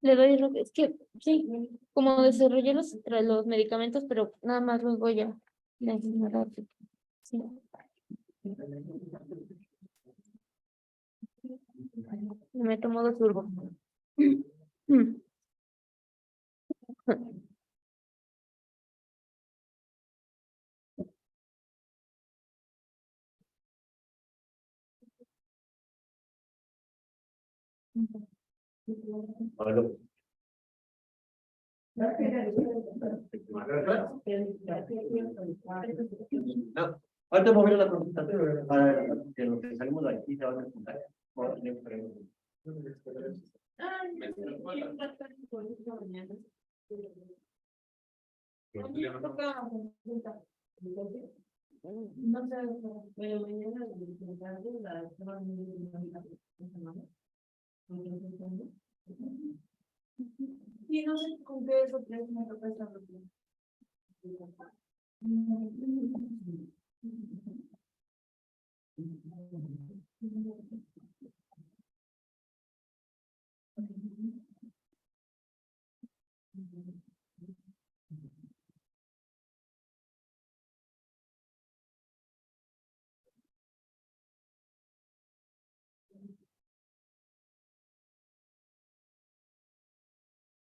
Le doy es que sí, como desarrollé los medicamentos, pero nada más luego ya. Sí. Me tomo 2 turbo. No, ahorita vamos a ver la presentación para que los que salimos de aquí se van a presentar. No sé, pero mañana sí, no sé con qué sorpresa me toca esta rutina.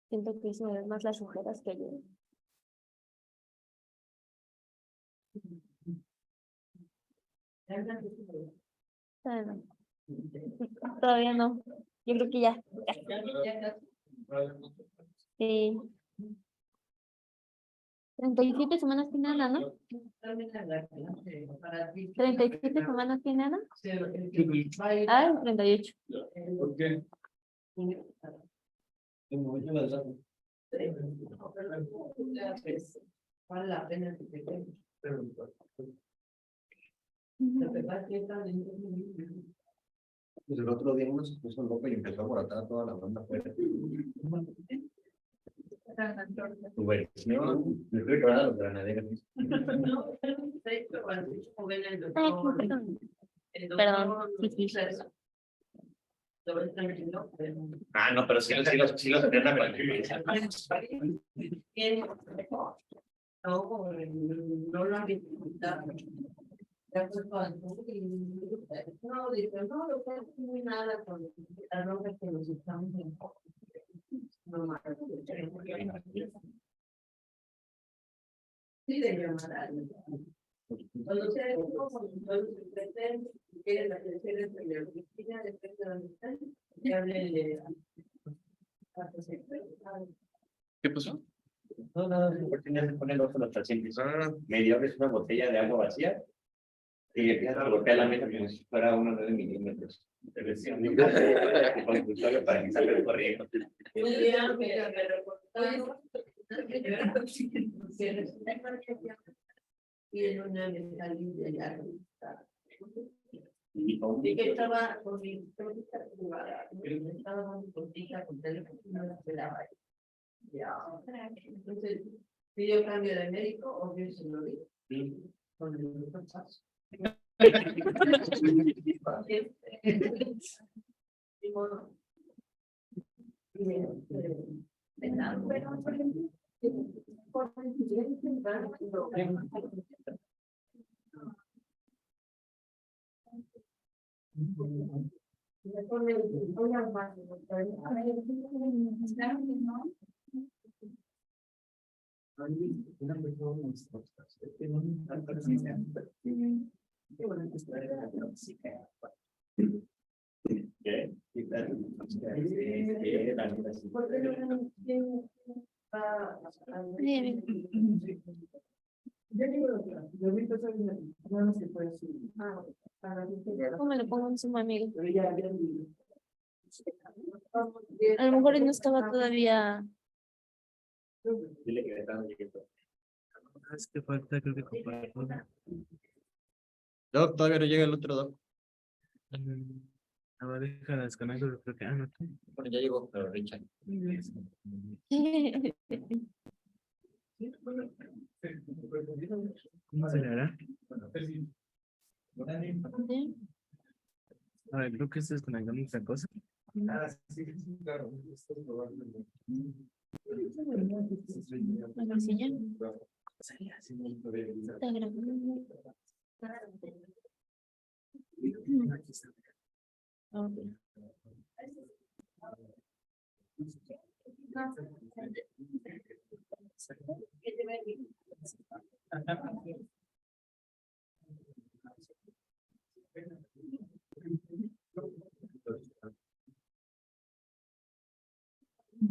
Siento que se me ven más las ojeras que ayer. Todavía no. Yo creo que ya. Sí. 37 semanas tiene Ana, ¿no? 37 semanas tiene Ana. Ah, 38. ¿Por qué? Vale la pena que te quede. Pues el otro día uno se puso loco y empezó a alborotar a toda la banda afuera. Tu versión, me estoy recordando a los granaderos. Perdón. Sí, sí. Ah, no, pero sí los entiendo con No lo han visto. No, dice, no, lo que es muy nada con la ropa que nos estamos en. No más. Sí, de llamar a alguien. Cuando sea como se pretende, quieren la tercera entre la oficina, después de donde están, y háblenle a ¿Qué pasó? No, nada, porque ya se pone el ojo los pacientes. Me dio una botella de agua vacía y le empiezan a golpear la mesa como si fuera 9 milímetros. Para que salga corriendo. Y en una mentalidad ya y que estaba con mi próxima privada, estaba con mi cosita con teléfono y no la esperaba. Ya. Entonces, pidió cambio de médico o yo se lo di. Con el doctor Paso. ¿Cómo me lo pongo en su amigo? A lo mejor él no estaba todavía. Dile que estamos llegando. Es que falta, creo que compartir. Doc, todavía no llega el otro doc. A ver, déjala desconecto, creo que, no. Bueno, ya llegó, pero Richard. ¿Cómo se le hará? A ver, creo que se desconectó otra cosa. A ver si ya está grabando. Ok.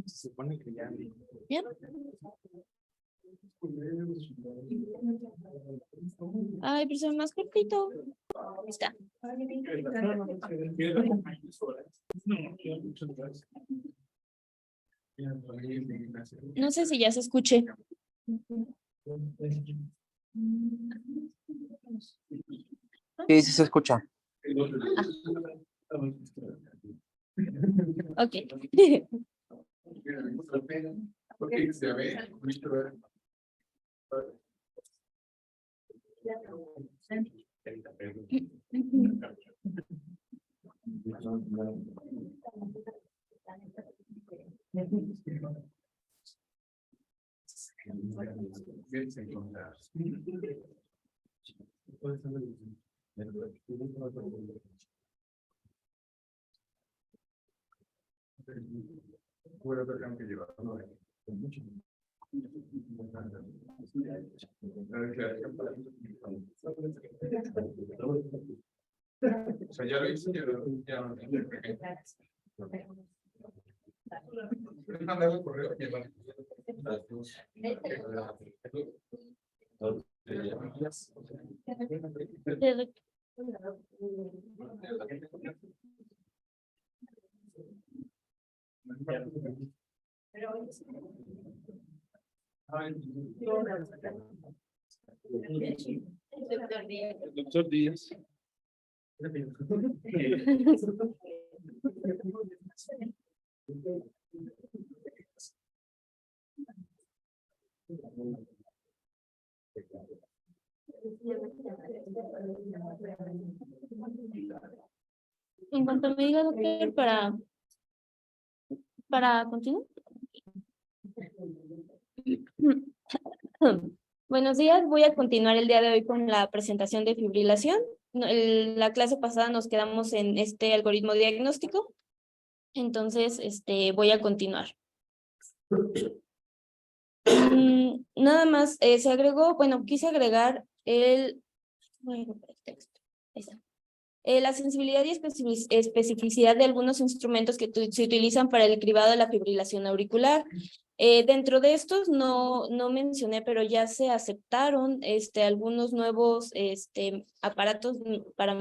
Se supone que ya. Bien. Ay, pero se ve más cortito. Ahí está. No sé si ya se escuche. Sí, sí se escucha. Ok. O sea, ya lo hice, ya no tengo. Mándale el correo y el doctor Díaz. En cuanto me diga, doctor, para continuar. Buenos días, voy a continuar el día de hoy con la presentación de fibrilación. La clase pasada nos quedamos en este algoritmo diagnóstico, entonces voy a continuar. Nada más, se agregó, bueno, quise agregar texto. Ahí está. La sensibilidad y especificidad de algunos instrumentos que se utilizan para el cribado de la fibrilación auricular. Dentro de estos no mencioné, pero ya se aceptaron algunos nuevos aparatos para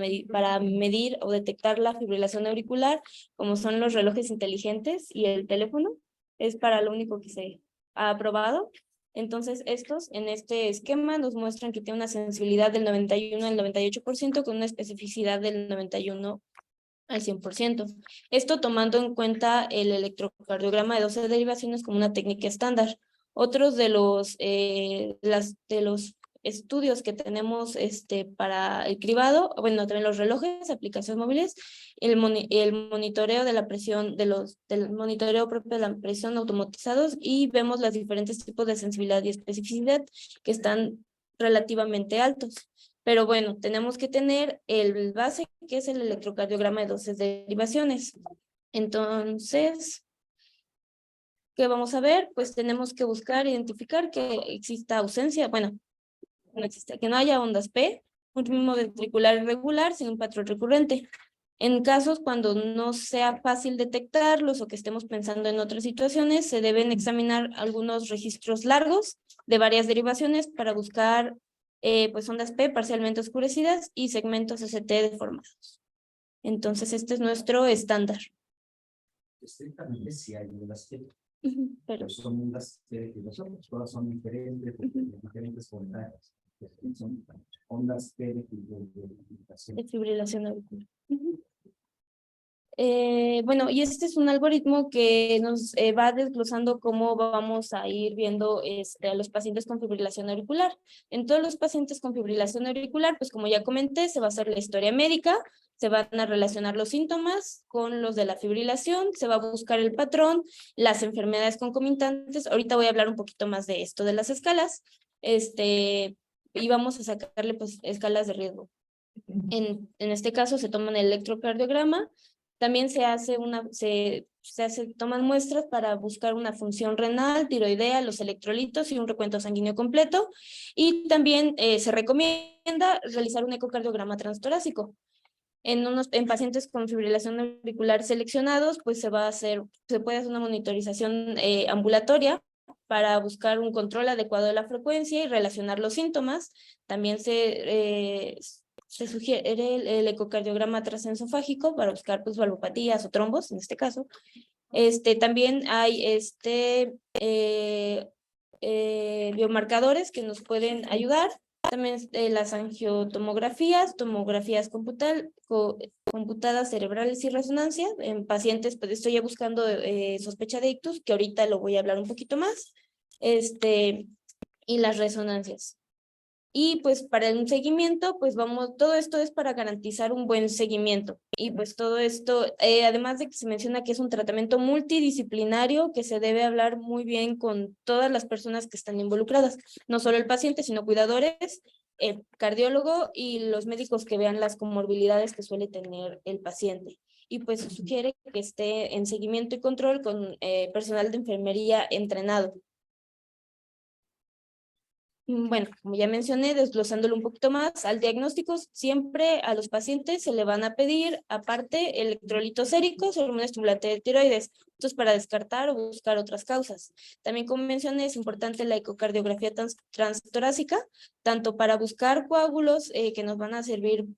medir o detectar la fibrilación auricular, como son los relojes inteligentes y el teléfono. Es para lo único que se ha aprobado. Entonces, estos en este esquema nos muestran que tiene una sensibilidad del 91 al 98% con una especificidad del 91 al 100%. Esto tomando en cuenta el electrocardiograma de 12 derivaciones como una técnica estándar. Otros de los estudios que tenemos para el cribado, bueno, también los relojes, aplicaciones móviles, el monitoreo de la presión, del monitoreo propio de la presión automatizados, y vemos los diferentes tipos de sensibilidad y especificidad que están relativamente altos. Pero bueno, tenemos que tener el base, que es el electrocardiograma de 12 derivaciones. Entonces, ¿qué vamos a ver? Pues tenemos que buscar, identificar que exista ausencia, bueno, no existe, que no haya ondas P, un ritmo ventricular irregular sin un patrón recurrente. En casos cuando no sea fácil detectarlos o que estemos pensando en otras situaciones, se deben examinar algunos registros largos de varias derivaciones para buscar pues ondas P parcialmente oscurecidas y segmentos ST deformados. Entonces, este es nuestro estándar. Estrictamente sí hay ondas T, Pero son ondas T que nosotros todas son diferentes, diferentes voltajes. Son ondas T de fibrilación. de fibrilación auricular. Bueno, y este es un algoritmo que nos va desglosando cómo vamos a ir viendo a los pacientes con fibrilación auricular. En todos los pacientes con fibrilación auricular, pues como ya comenté, se va a hacer la historia médica, se van a relacionar los síntomas con los de la fibrilación, se va a buscar el patrón, las enfermedades concomitantes. Ahorita voy a hablar un poquito más de esto, de las escalas, y vamos a sacarle pues escalas de riesgo. En este caso se toma un electrocardiograma. También toman muestras para buscar una función renal, tiroidea, los electrolitos y un recuento sanguíneo completo. Y también se recomienda realizar un ecocardiograma transtorácico. En pacientes con fibrilación auricular seleccionados, pues se puede hacer una monitorización ambulatoria para buscar un control adecuado de la frecuencia y relacionar los síntomas. También se sugiere el ecocardiograma transesofágico para buscar pues valvopatías o trombos en este caso. También hay biomarcadores que nos pueden ayudar. También las angiotomografías, tomografías computadas cerebrales y resonancia. En pacientes, pues estoy ya buscando sospecha de ictus, que ahorita lo voy a hablar un poquito más. Y las resonancias. Y pues para un seguimiento, pues todo esto es para garantizar un buen seguimiento. Y pues todo esto, además de que se menciona que es un tratamiento multidisciplinario, que se debe hablar muy bien con todas las personas que están involucradas, no solo el paciente, sino cuidadores, el cardiólogo y los médicos que vean las comorbilidades que suele tener el paciente. Y pues se sugiere que esté en seguimiento y control con personal de enfermería entrenado. Bueno, como ya mencioné, desglosándolo un poquito más, al diagnóstico siempre a los pacientes se le van a pedir, aparte, electrolitos séricos o hormona estimulante de tiroides. Esto es para descartar o buscar otras causas. También, como mencioné, es importante la ecocardiografía transtorácica, tanto para buscar coágulos que nos van a servir,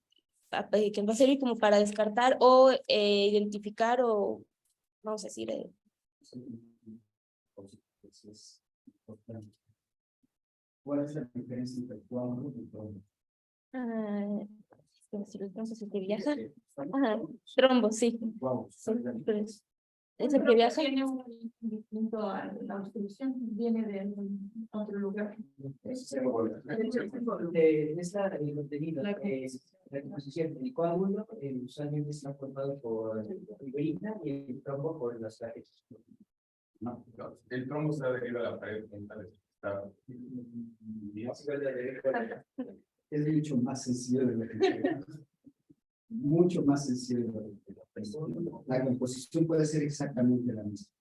que va a servir como para descartar o identificar o, vamos a decir, ¿Cuál es la diferencia entre el coágulo y el trombo? si el trombo es el que viaja. Ajá, trombo, sí. Coágulo. Sí, es el que viaja. Tiene un distinto a la obstrucción, viene de otro lugar. Es la contenido, la composición del coágulo usualmente está formado por fibrina y el trombo por las plaquetas. No, el trombo se adherido a la pared dental. Es mucho más sencillo de lo que creemos. Mucho más sencillo de lo que creemos. La composición puede ser exactamente la misma.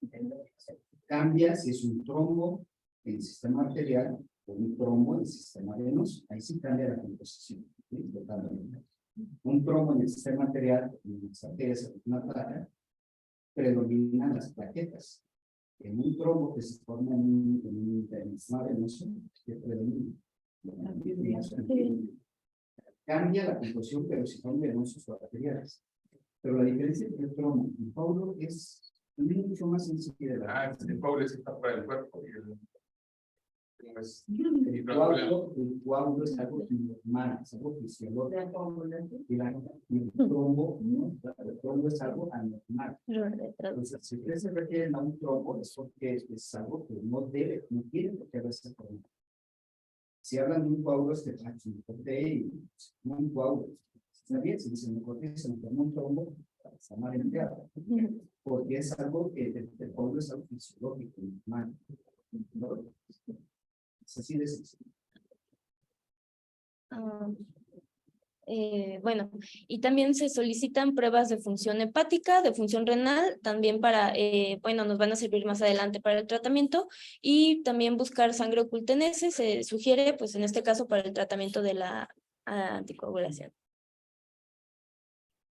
Cambia si es un trombo en el sistema arterial o un trombo en el sistema venoso. Ahí sí cambia la composición. ¿Sí? Totalmente. Un trombo en el sistema arterial, en las arterias, una placa, predominan las plaquetas. En un trombo que se forma en un sistema venoso, que predomina. Cambia la composición, pero si son venosos o arteriales. Pero la diferencia entre el trombo y el coágulo es mucho más sencilla. El coágulo está fuera del cuerpo. El coágulo es algo normal, es algo fisiológico. Y el trombo, ¿no? El trombo es algo anormal. Entonces, si ustedes se refieren a un trombo, es porque es algo que no tiene por qué haberse formado. Si hablan de un coágulo, es que un corte y un coágulo. Está bien, si dicen un corte, se me forma un trombo, está mal empleado. Porque es algo que el coágulo es algo fisiológico, normal. ¿No? Es así de sencillo. Bueno, y también se solicitan pruebas de función hepática, de función renal, también para, bueno, nos van a servir más adelante para el tratamiento, y también buscar sangre oculta en heces, se sugiere, pues en este caso, para el tratamiento de la anticoagulación.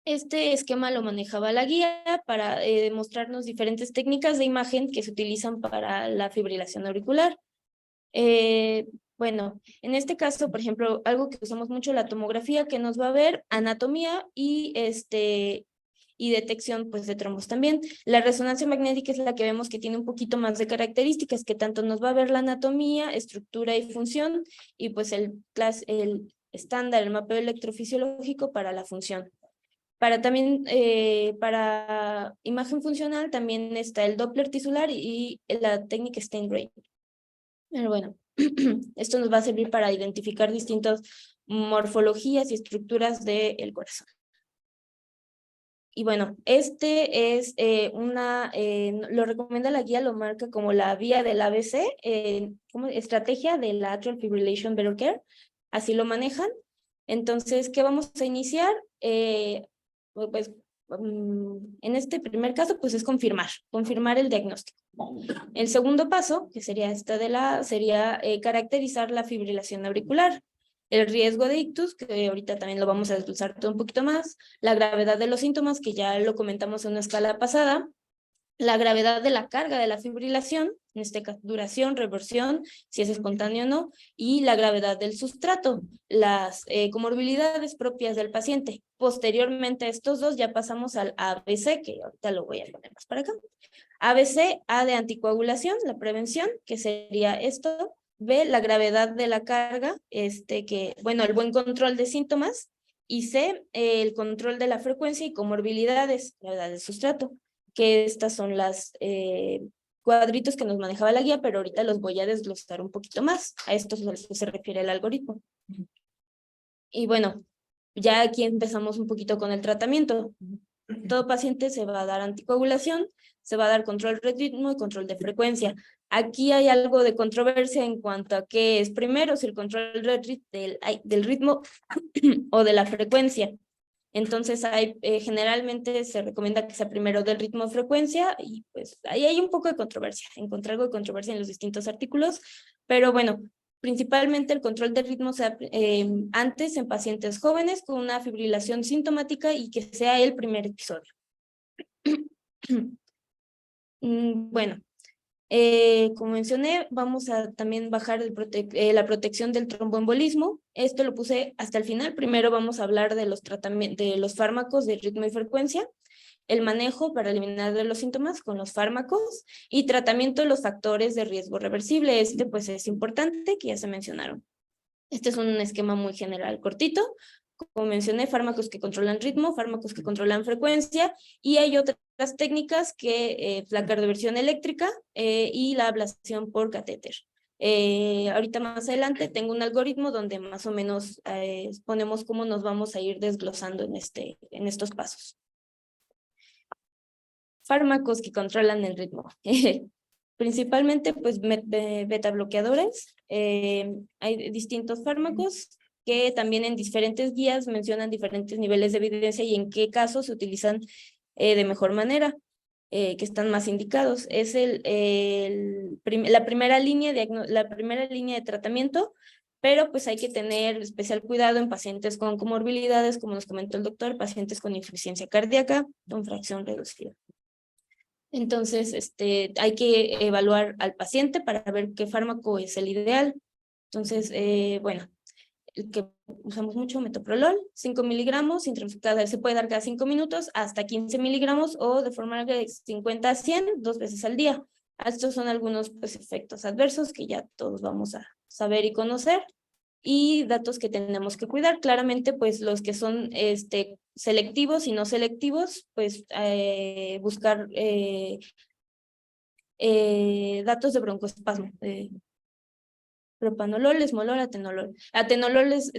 Este esquema lo manejaba la guía para mostrarnos diferentes técnicas de imagen que se utilizan para la fibrilación auricular. Bueno, en este caso, por ejemplo, algo que usamos mucho, la tomografía, que nos va a ver anatomía y detección pues de trombos también. La resonancia magnética es la que vemos que tiene un poquito más de características, que tanto nos va a ver la anatomía, estructura y función, y pues el estándar, el mapeo electrofisiológico para la función. Para imagen funcional también está el Doppler tisular y la técnica Steingrain. Pero bueno, esto nos va a servir para identificar distintas morfologías y estructuras del corazón. Y bueno, este es lo recomienda la guía, lo marca como la vía del ABC, como estrategia de la Atrial Fibrillation Better Care, así lo manejan. Entonces, ¿qué vamos a iniciar? Pues en este primer caso, pues es confirmar el diagnóstico. El segundo paso, que sería sería caracterizar la fibrilación auricular, el riesgo de ictus, que ahorita también lo vamos a desglosar todo un poquito más, la gravedad de los síntomas, que ya lo comentamos en una escala pasada, la gravedad de la carga de la fibrilación, en este caso duración, reversión, si es espontáneo o no, y la gravedad del sustrato, las comorbilidades propias del paciente. Posteriormente a estos dos ya pasamos al ABC, que ahorita lo voy a poner más para acá. ABC, A de anticoagulación, la prevención, que sería esto. B, la gravedad de la carga, el buen control de síntomas. Y C, el control de la frecuencia y comorbilidades, gravedad del sustrato, que estas son las cuadritos que nos manejaba la guía, pero ahorita los voy a desglosar un poquito más. A esto se refiere el algoritmo. Y bueno, ya aquí empezamos un poquito con el tratamiento. Todo paciente se va a dar anticoagulación, se va a dar control de ritmo y control de frecuencia. Aquí hay algo de controversia en cuanto a qué es primero, si el control del ritmo o de la frecuencia. Entonces, generalmente se recomienda que sea primero del ritmo o frecuencia, y pues ahí hay un poco de controversia. Encontré algo de controversia en los distintos artículos, pero bueno, principalmente el control del ritmo sea antes en pacientes jóvenes con una fibrilación sintomática y que sea el primer episodio. Bueno, como mencioné, vamos a también bajar la protección del tromboembolismo. Esto lo puse hasta el final. Primero vamos a hablar de los fármacos de ritmo y frecuencia, el manejo para eliminar de los síntomas con los fármacos y tratamiento de los factores de riesgo reversible. Pues es importante, que ya se mencionaron. Este es un esquema muy general, cortito. Como mencioné, fármacos que controlan ritmo, fármacos que controlan frecuencia, y hay otras técnicas que la cardioversión eléctrica y la ablación por catéter. Ahorita más adelante tengo un algoritmo donde más o menos ponemos cómo nos vamos a ir desglosando en estos pasos. Fármacos que controlan el ritmo. Principalmente, pues, beta bloqueadores. Hay distintos fármacos que también en diferentes guías mencionan diferentes niveles de evidencia y en qué casos se utilizan de mejor manera, que están más indicados. Es la primera línea de tratamiento, pero pues hay que tener especial cuidado en pacientes con comorbilidades, como nos comentó el doctor, pacientes con insuficiencia cardíaca, con fracción reducida. Entonces, hay que evaluar al paciente para ver qué fármaco es el ideal. Entonces, bueno, el que usamos mucho, metoprolol, 5 miligramos, se puede dar cada 5 minutos, hasta 15 miligramos o de forma de 50 a 100, 2 veces al día. Estos son algunos pues, efectos adversos que ya todos vamos a saber y conocer. Y datos que tenemos que cuidar, claramente, pues los que son selectivos y no selectivos, pues buscar datos de broncoespasmo. Propanolol, esmolol, atenolol. Atenolol es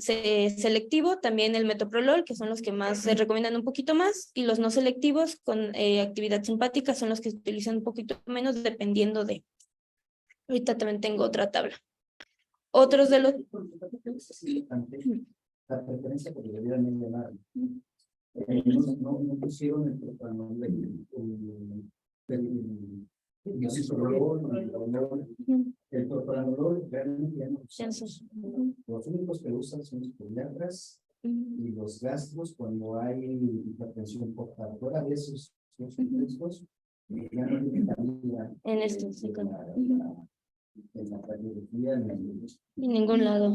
selectivo, también el metoprolol, que son los que más se recomiendan un poquito más, y los no selectivos con actividad simpática son los que se utilizan un poquito menos dependiendo de. Ahorita también tengo otra tabla. Otros de los... La preferencia por la vida media no pusieron el propanolol, el propanolol realmente ya no usamos. Los únicos que usan son los pediatras y los gastros cuando hay hipertensión portal. Fuera de esos riesgos, ya no tienen cabida en esto, sí, en la radiología, en ningún lado.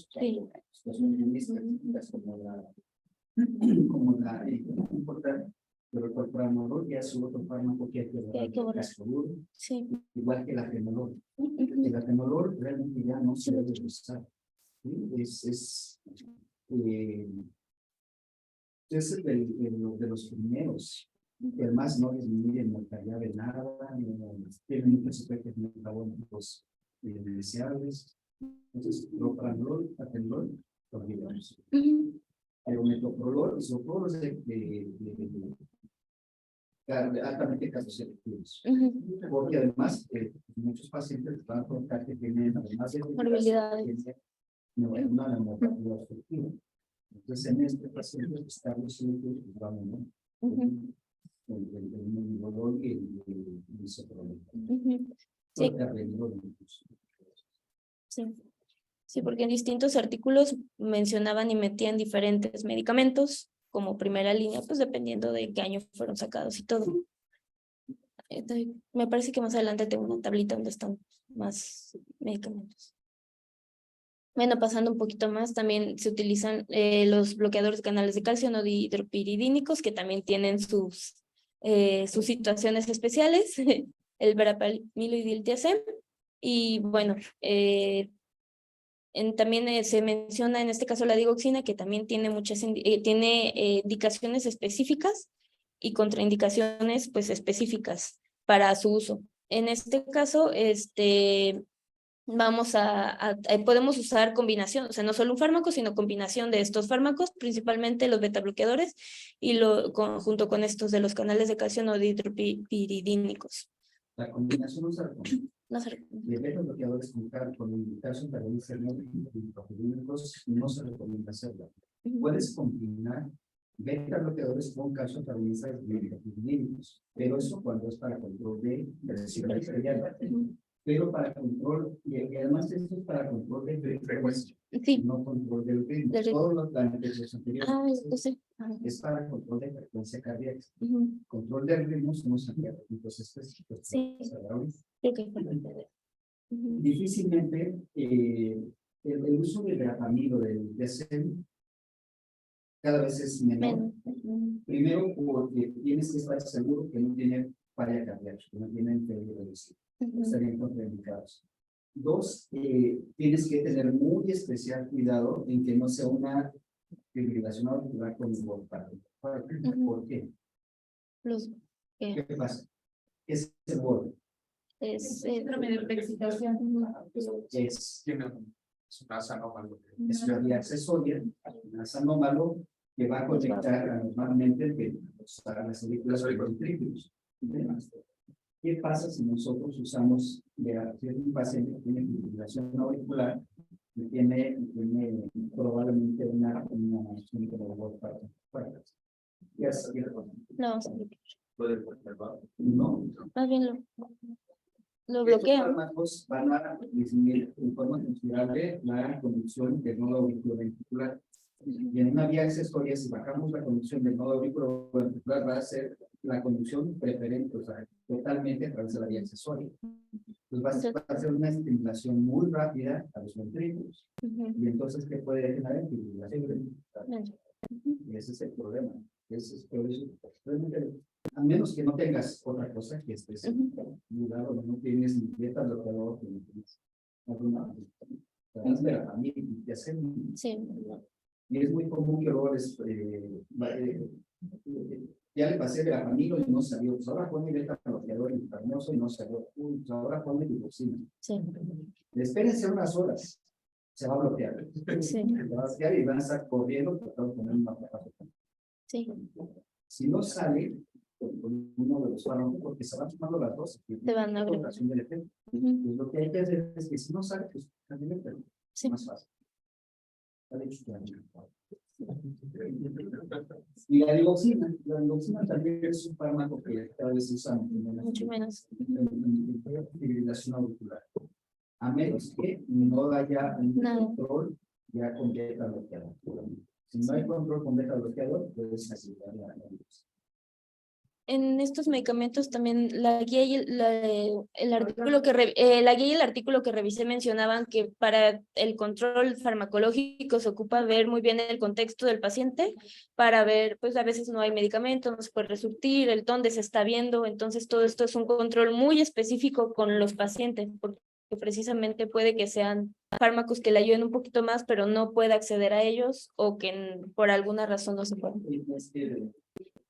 Sí. Como la importante, pero el propanolol ya es otro fármaco que hay que borrar. Sí. Igual que el atenolol. El atenolol realmente ya no se debe usar. ¿Sí? es de los primeros. Además, no disminuye mortalidad de nada, no, tiene muchos efectos metabólicos deseables. Entonces, propranolol, atenolol, olvidamos. Pero metoprolol y socorros altamente casos selectivos. Porque además, muchos pacientes van a contar que tienen, además de Morbilidades. una neumopatia obstructiva. Entonces, en este paciente estamos siempre vamos, ¿no? El monitorol y el isoprolol. Sí. Sí. Sí, porque en distintos artículos mencionaban y metían diferentes medicamentos como primera línea, pues dependiendo de qué año fueron sacados y todo. Me parece que más adelante tengo una tablita donde están más medicamentos. Bueno, pasando un poquito más, también se utilizan los bloqueadores de canales de calcio no dihidropiridínicos, que también tienen sus situaciones especiales, el verapamilo y diltiazem. Y bueno, también se menciona en este caso la digoxina, que también tiene indicaciones específicas y contraindicaciones pues específicas para su uso. En este caso, podemos usar combinación, o sea, no solo un fármaco, sino combinación de estos fármacos, principalmente los betabloqueadores y junto con estos de los canales de calcio no dihidropiridínicos. La combinación de beta-bloqueadores con calcio antagonista no se recomienda hacerla. Puedes combinar beta-bloqueadores con calcio antagonistas dihidropiridínicos, pero eso cuando es para control de presión arterial. Pero para control, y además esto es para control de frecuencia, no control del ritmo. Todos los anteriores es para control de frecuencia cardíaca. Control del ritmo somos santiago. Entonces, difícilmente el uso del verapamilo, del DSM, cada vez es menor. Primero, porque tienes que estar seguro que no tiene falla cardíaca, que no tienen peligro reducido. Estarían contraindicados. Dos, tienes que tener muy especial cuidado en que no sea una fibrilación auricular con involuntario. ¿Por qué? ¿Qué pasa? Es el borde. Es una vía accesoria, un anómalo que va a conectar anormalmente las auriculares ventriculares. ¿Qué pasa si nosotros usamos un paciente que tiene fibrilación auricular y tiene probablemente una no, más bien lo bloquea. Estos fármacos van a disminuir en forma considerable la conducción del nodo auriculoventricular. Y en una vía accesoria, si bajamos la conducción del nodo auriculoventricular, va a ser la conducción preferente, o sea, totalmente a través de la vía accesoria. Entonces va a ser una estimulación muy rápida a los ventrículos. Y entonces, ¿qué puede generar? Fibrilación. Y ese es el problema. A menos que no tengas otra cosa que estés cuidado, no tienes ni dieta bloqueador, no tienes alguna y es muy común que luego ya le pasé verapamilo y no salió, pues ahora pone beta bloqueador intravenenoso y no salió, pues ahora pone digoxina. Espérense unas horas, se va a bloquear. Se va a bloquear y van a estar corriendo tratando de poner una placa. Si no sale con uno de los fármacos, porque se van tomando las dos, te van a agregar. Pues lo que hay que hacer es que si no sale, pues también más fácil. Y la digoxina también es un fármaco que cada vez se usa mucho menos en fibrilación auricular. A menos que no haya un control ya con beta bloqueador. Si no hay control con beta bloqueador, puedes asegurar la digoxina. En estos medicamentos también la guía y el artículo que revisé mencionaban que para el control farmacológico se ocupa ver muy bien el contexto del paciente para ver, pues a veces no hay medicamento, no se puede resurtir, el dónde se está viendo, entonces todo esto es un control muy específico con los pacientes, porque que precisamente puede que sean fármacos que le ayuden un poquito más, pero no puede acceder a ellos o que por alguna razón no se pueden.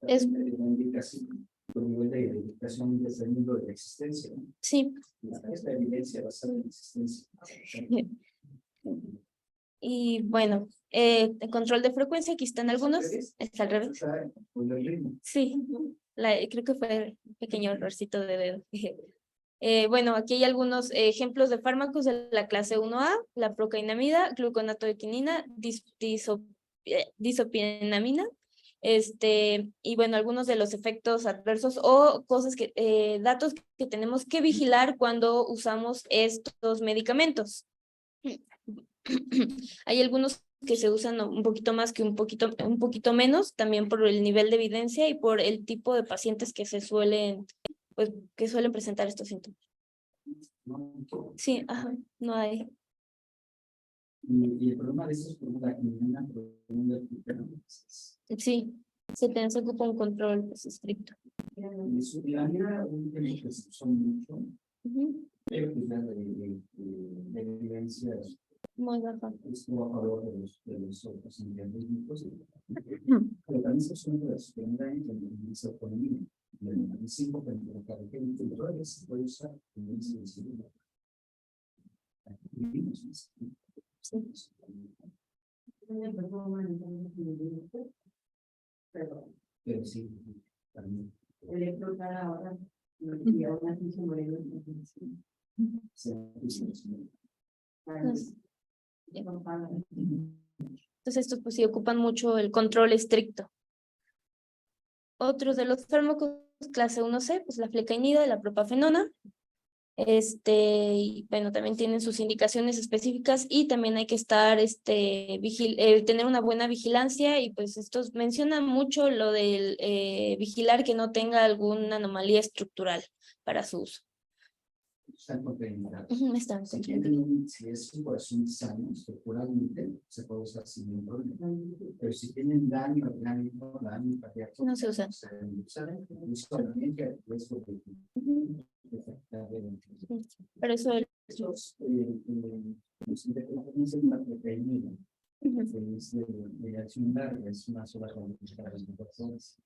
Es- La indicación, por nivel de identificación desde el mundo de la existencia, ¿no? Sí. Es la evidencia basada en la existencia. Y bueno, el control de frecuencia, aquí están algunos, está al revés. Está con el ritmo. Sí, creo que fue un pequeño errorcito de dedo. Bueno, aquí hay algunos ejemplos de fármacos de la clase 1A, la procainamida, gluconato de quinina, disopienamina, y bueno, algunos de los efectos adversos o cosas datos que tenemos que vigilar cuando usamos estos medicamentos. Hay algunos que se usan un poquito más que un poquito menos, también por el nivel de evidencia y por el tipo de pacientes que suelen presentar estos síntomas. Sí, ajá, no hay. Y el problema de eso es por la quinina, Sí, se ocupa un control pues, estricto. y la mira que son mucho, Ujú, pero pues ya de evidencia muy baja. estuvo a favor de los otros científicos, pero también se son de las primeras en esa economía. El 5 de cada que se puede usar en ese sentido. Pero sí, también. Electrocar ahora, y aún así se muere. Entonces estos pues sí ocupan mucho el control estricto. Otros de los fármacos clase 1C, pues la flecainida, la propafenona. Y bueno, también tienen sus indicaciones específicas y también hay que estar, tener una buena vigilancia y pues estos mencionan mucho lo del vigilar que no tenga alguna anomalía estructural para su uso. Están contraindicados. Están Si es un corazón sano, estructuralmente, se puede usar sin ningún problema. Pero si tienen daño orgánico, daño cardíaco, no se usan. Solamente es porque Pero eso esos la proteína de acción larga es una sola para las personas.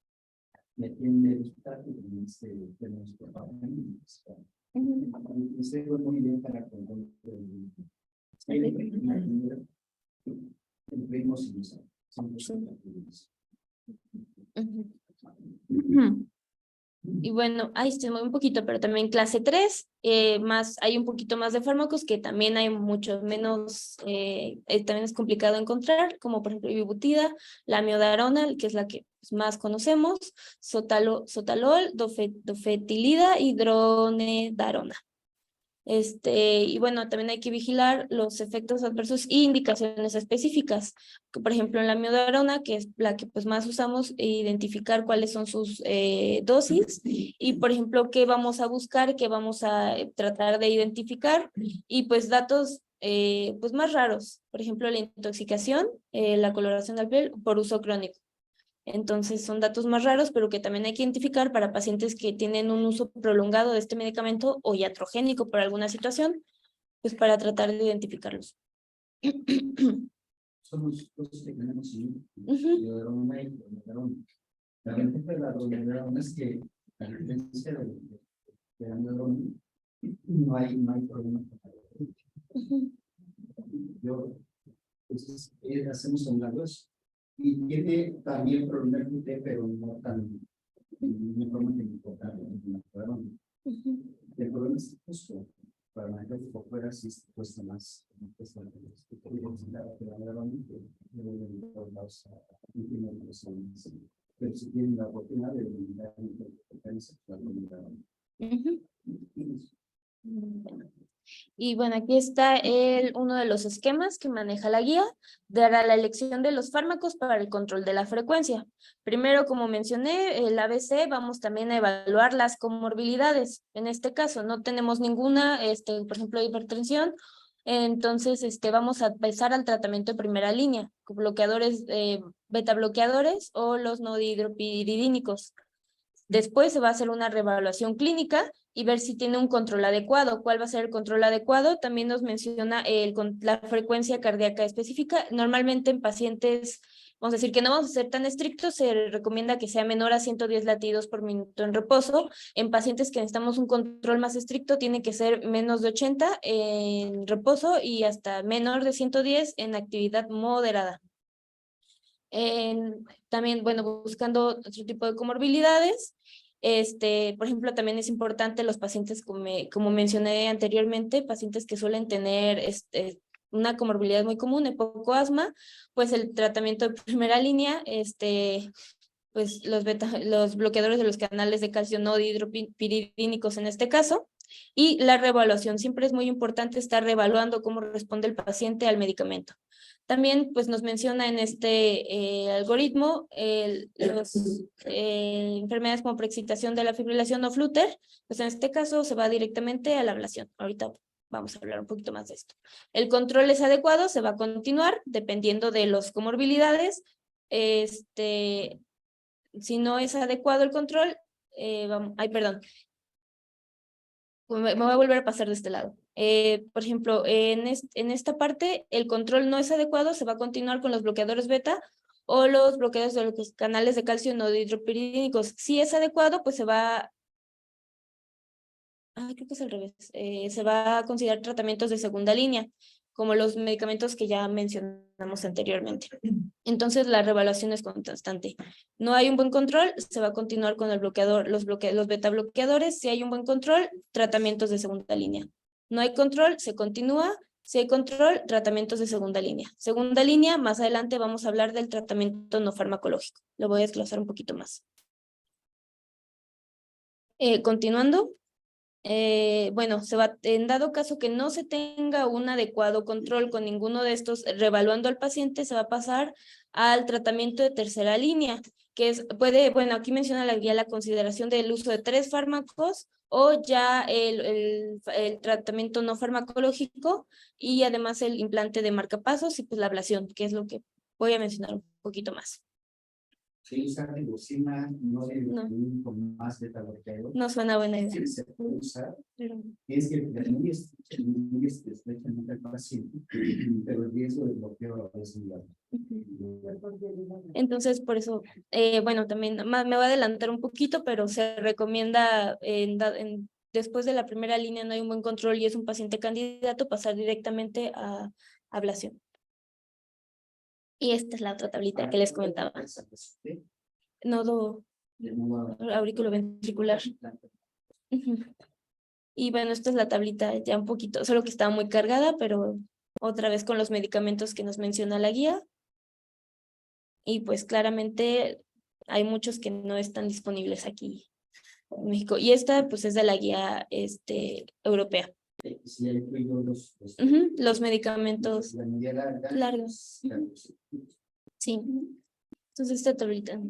Y aquí en el hospital tenemos usted fue muy bien para el ritmo sinusal. Y bueno, ahí se mueve un poquito, pero también clase 3, hay un poquito más de fármacos que también hay mucho menos, también es complicado encontrar, como por ejemplo ibutida, la amiodarona, que es la que más conocemos, sotalol, dofetilida y dronedarona. Y bueno, también hay que vigilar los efectos adversos e indicaciones específicas. Por ejemplo, en la amiodarona, que es la que pues más usamos, identificar cuáles son sus dosis y, por ejemplo, qué vamos a buscar, qué vamos a tratar de identificar y pues datos pues más raros. Por ejemplo, la intoxicación, la coloración del piel por uso crónico. Entonces son datos más raros, pero que también hay que identificar para pacientes que tienen un uso prolongado de este medicamento o iatrogénico por alguna situación, pues para tratar de identificarlos. Son los cosas que tenemos en dronedarona y dronedarona. La ventaja de la dronedarona es que a diferencia de la dronedarona, no hay problema. Yo, entonces, hacemos un lado eso. Y tiene también problemas de UT, pero no tan importante. El problema es justo para manejar por fuera si cuesta más. Pero si tienen la oportunidad de eliminar Y bueno, aquí está uno de los esquemas que maneja la guía de la elección de los fármacos para el control de la frecuencia. Primero, como mencioné, el ABC, vamos también a evaluar las comorbilidades. En este caso, no tenemos ninguna, por ejemplo, hipertensión. Entonces, vamos a empezar al tratamiento de primera línea, con bloqueadores, beta bloqueadores o los no dihidropiridínicos. Después se va a hacer una reevaluación clínica y ver si tiene un control adecuado. ¿Cuál va a ser el control adecuado? También nos menciona la frecuencia cardíaca específica. Normalmente en pacientes, vamos a decir que no vamos a ser tan estrictos, se recomienda que sea menor a 110 latidos por minuto en reposo. En pacientes que necesitamos un control más estricto, tiene que ser menos de 80 en reposo y hasta menor de 110 en actividad moderada. También, bueno, buscando otro tipo de comorbilidades. Por ejemplo, también es importante los pacientes, como mencioné anteriormente, pacientes que suelen tener una comorbilidad muy común, hipocoasma, pues el tratamiento de primera línea, pues los bloqueadores de los canales de calcio no dihidropiridínicos en este caso, y la reevaluación. Siempre es muy importante estar reevaluando cómo responde el paciente al medicamento. También pues nos menciona en este algoritmo enfermedades como preexcitación de la fibrilación o flúter, pues en este caso se va directamente a la ablación. Ahorita vamos a hablar un poquito más de esto. El control es adecuado, se va a continuar dependiendo de las comorbilidades. Si no es adecuado el control, perdón. Me voy a volver a pasar de este lado. Por ejemplo, en esta parte, el control no es adecuado, se va a continuar con los bloqueadores beta o los bloqueadores de los canales de calcio no dihidropiridínicos. Si es adecuado, pues se va... creo que es al revés. Se va a considerar tratamientos de segunda línea, como los medicamentos que ya mencionamos anteriormente. Entonces, la reevaluación es constante. No hay un buen control, se va a continuar con el bloqueador, los beta bloqueadores. Si hay un buen control, tratamientos de segunda línea. No hay control, se continúa. Si hay control, tratamientos de segunda línea. Segunda línea, más adelante vamos a hablar del tratamiento no farmacológico. Lo voy a desglosar un poquito más. Continuando. Bueno, en dado caso que no se tenga un adecuado control con ninguno de estos, reevaluando al paciente, se va a pasar al tratamiento de tercera línea, que bueno, aquí menciona la guía la consideración del uso de 3 fármacos o ya el tratamiento no farmacológico y además el implante de marcapasos y pues la ablación, que es lo que voy a mencionar un poquito más. Si usa ribosina, no con más beta-bloqueador. No suena buena idea. Sí, se puede usar. Pero... Es que muy estrechamente al paciente, pero el riesgo de bloqueo es muy alto. Entonces, por eso, bueno, también me voy a adelantar un poquito, pero se recomienda después de la primera línea no hay un buen control y es un paciente candidato, pasar directamente a ablación. Y esta es la otra tablita que les comentaba. Nodo auriculoventricular. Y bueno, esta es la tablita ya un poquito, solo que está muy cargada, pero otra vez con los medicamentos que nos menciona la guía. Y pues claramente hay muchos que no están disponibles aquí en México. Y esta pues es de la guía europea. Sí, incluido los medicamentos largos. Sí. Entonces esta tablita.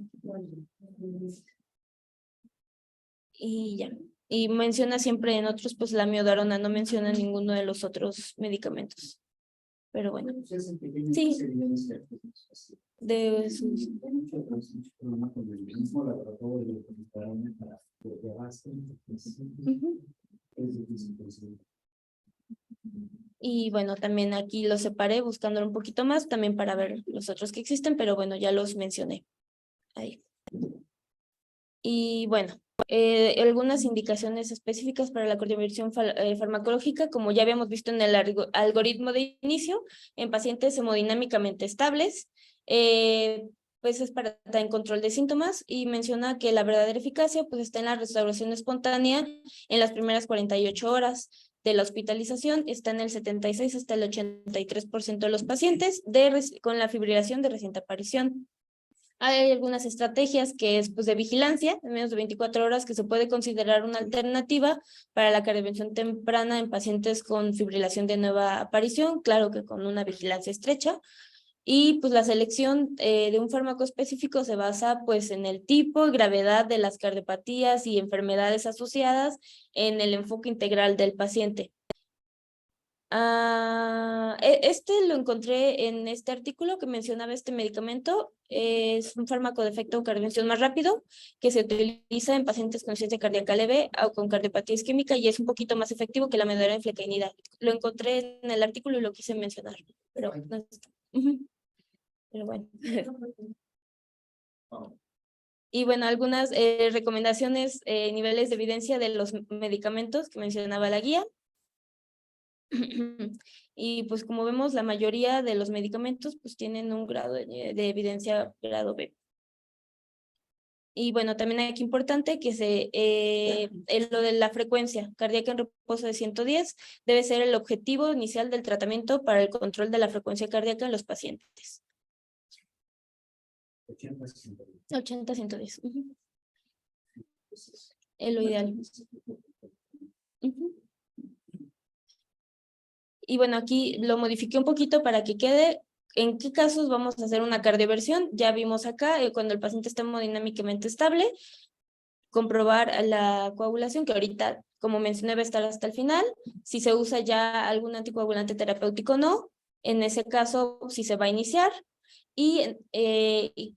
Y ya. Y menciona siempre en otros, pues la miodarona, no menciona ninguno de los otros medicamentos. Pero bueno. Sí. De sus... Y bueno, también aquí los separé buscándolo un poquito más, también para ver los otros que existen, pero bueno, ya los mencioné. Ahí. Y bueno, algunas indicaciones específicas para la coordinación farmacológica, como ya habíamos visto en el algoritmo de inicio, en pacientes hemodinámicamente estables, pues es para estar en control de síntomas y menciona que la verdadera eficacia pues está en la restauración espontánea en las primeras 48 horas de la hospitalización, está en el 76 hasta el 83% de los pacientes con la fibrilación de reciente aparición. Hay algunas estrategias que es pues, de vigilancia en menos de 24 horas que se puede considerar una alternativa para la intervención temprana en pacientes con fibrilación de nueva aparición, claro que con una vigilancia estrecha. Y pues la selección de un fármaco específico se basa pues en el tipo y gravedad de las cardiopatías y enfermedades asociadas en el enfoque integral del paciente. Este lo encontré en este artículo que mencionaba este medicamento. Es un fármaco de efecto cardioversión más rápido que se utiliza en pacientes con insuficiencia cardíaca leve o con cardiopatía isquémica y es un poquito más efectivo que la mededorenflecainida. Lo encontré en el artículo y lo quise mencionar, pero no está. Pero bueno. Y bueno, algunas recomendaciones, niveles de evidencia de los medicamentos que mencionaba la guía. Y pues como vemos, la mayoría de los medicamentos pues tienen un grado de evidencia grado B. Y bueno, también hay que importante que lo de la frecuencia cardíaca en reposo de 110 debe ser el objetivo inicial del tratamiento para el control de la frecuencia cardíaca en los pacientes. 80, 110. Es lo ideal. Y bueno, aquí lo modifiqué un poquito para que quede. ¿En qué casos vamos a hacer una cardioversión? Ya vimos acá, cuando el paciente está hemodinámicamente estable, comprobar la coagulación, que ahorita, como mencioné, va a estar hasta el final. Si se usa ya algún anticoagulante terapéutico o no, en ese caso, si se va a iniciar. Y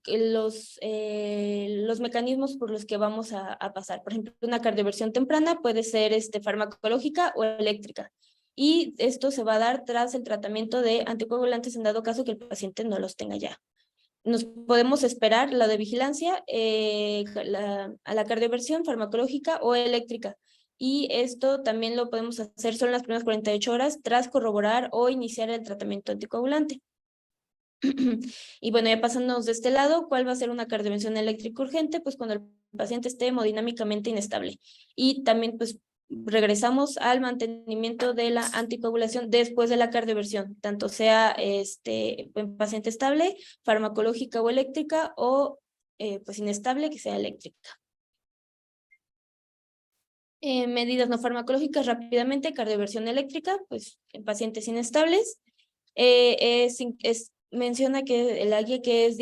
los mecanismos por los que vamos a pasar. Por ejemplo, una cardioversión temprana puede ser farmacológica o eléctrica. Y esto se va a dar tras el tratamiento de anticoagulantes en dado caso que el paciente no los tenga ya. Nos podemos esperar la de vigilancia a la cardioversión farmacológica o eléctrica. Y esto también lo podemos hacer solo en las primeras 48 horas tras corroborar o iniciar el tratamiento anticoagulante. Y bueno, ya pasándonos de este lado, ¿cuál va a ser una cardioversión eléctrica urgente? Pues cuando el paciente esté hemodinámicamente inestable. Y también pues regresamos al mantenimiento de la anticoagulación después de la cardioversión, tanto sea en paciente estable, farmacológica o eléctrica, o pues inestable, que sea eléctrica. Medidas no farmacológicas rápidamente, cardioversión eléctrica, pues en pacientes inestables. Menciona que la guía que es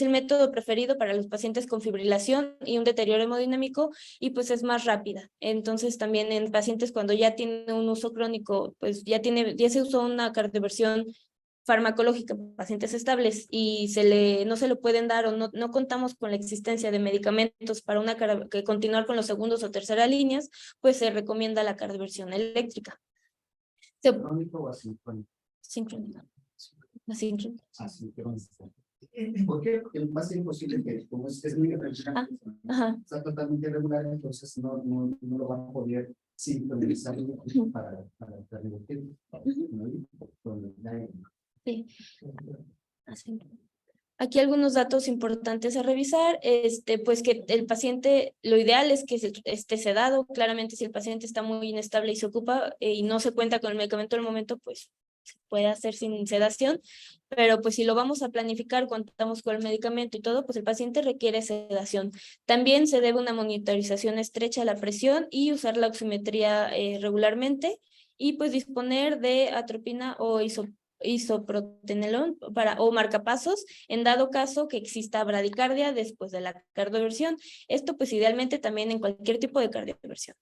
el método preferido para los pacientes con fibrilación y un deterioro hemodinámico y pues es más rápida. Entonces también en pacientes cuando ya tienen un uso crónico, pues ya se usó una cardioversión farmacológica en pacientes estables y no se lo pueden dar o no contamos con la existencia de medicamentos para que continuar con los segundos o tercera líneas, pues se recomienda la cardioversión eléctrica. ¿Crónico o asincrónico? Sincrónica. Asíncrono. ¿Por qué? Porque es más imposible que, como es muy irregular, está totalmente irregular, entonces no lo van a poder sincronizar para revertir. Sí. Así. Aquí algunos datos importantes a revisar, pues que el paciente, lo ideal es que esté sedado. Claramente si el paciente está muy inestable y se ocupa y no se cuenta con el medicamento en el momento, pues se puede hacer sin sedación, pero pues si lo vamos a planificar, contamos con el medicamento y todo, pues el paciente requiere sedación. También se debe una monitorización estrecha de la presión y usar la oximetría regularmente y pues disponer de atropina o isoprotenolol o marcapasos en dado caso que exista bradicardia después de la cardioversión. Esto pues idealmente también en cualquier tipo de cardioversión.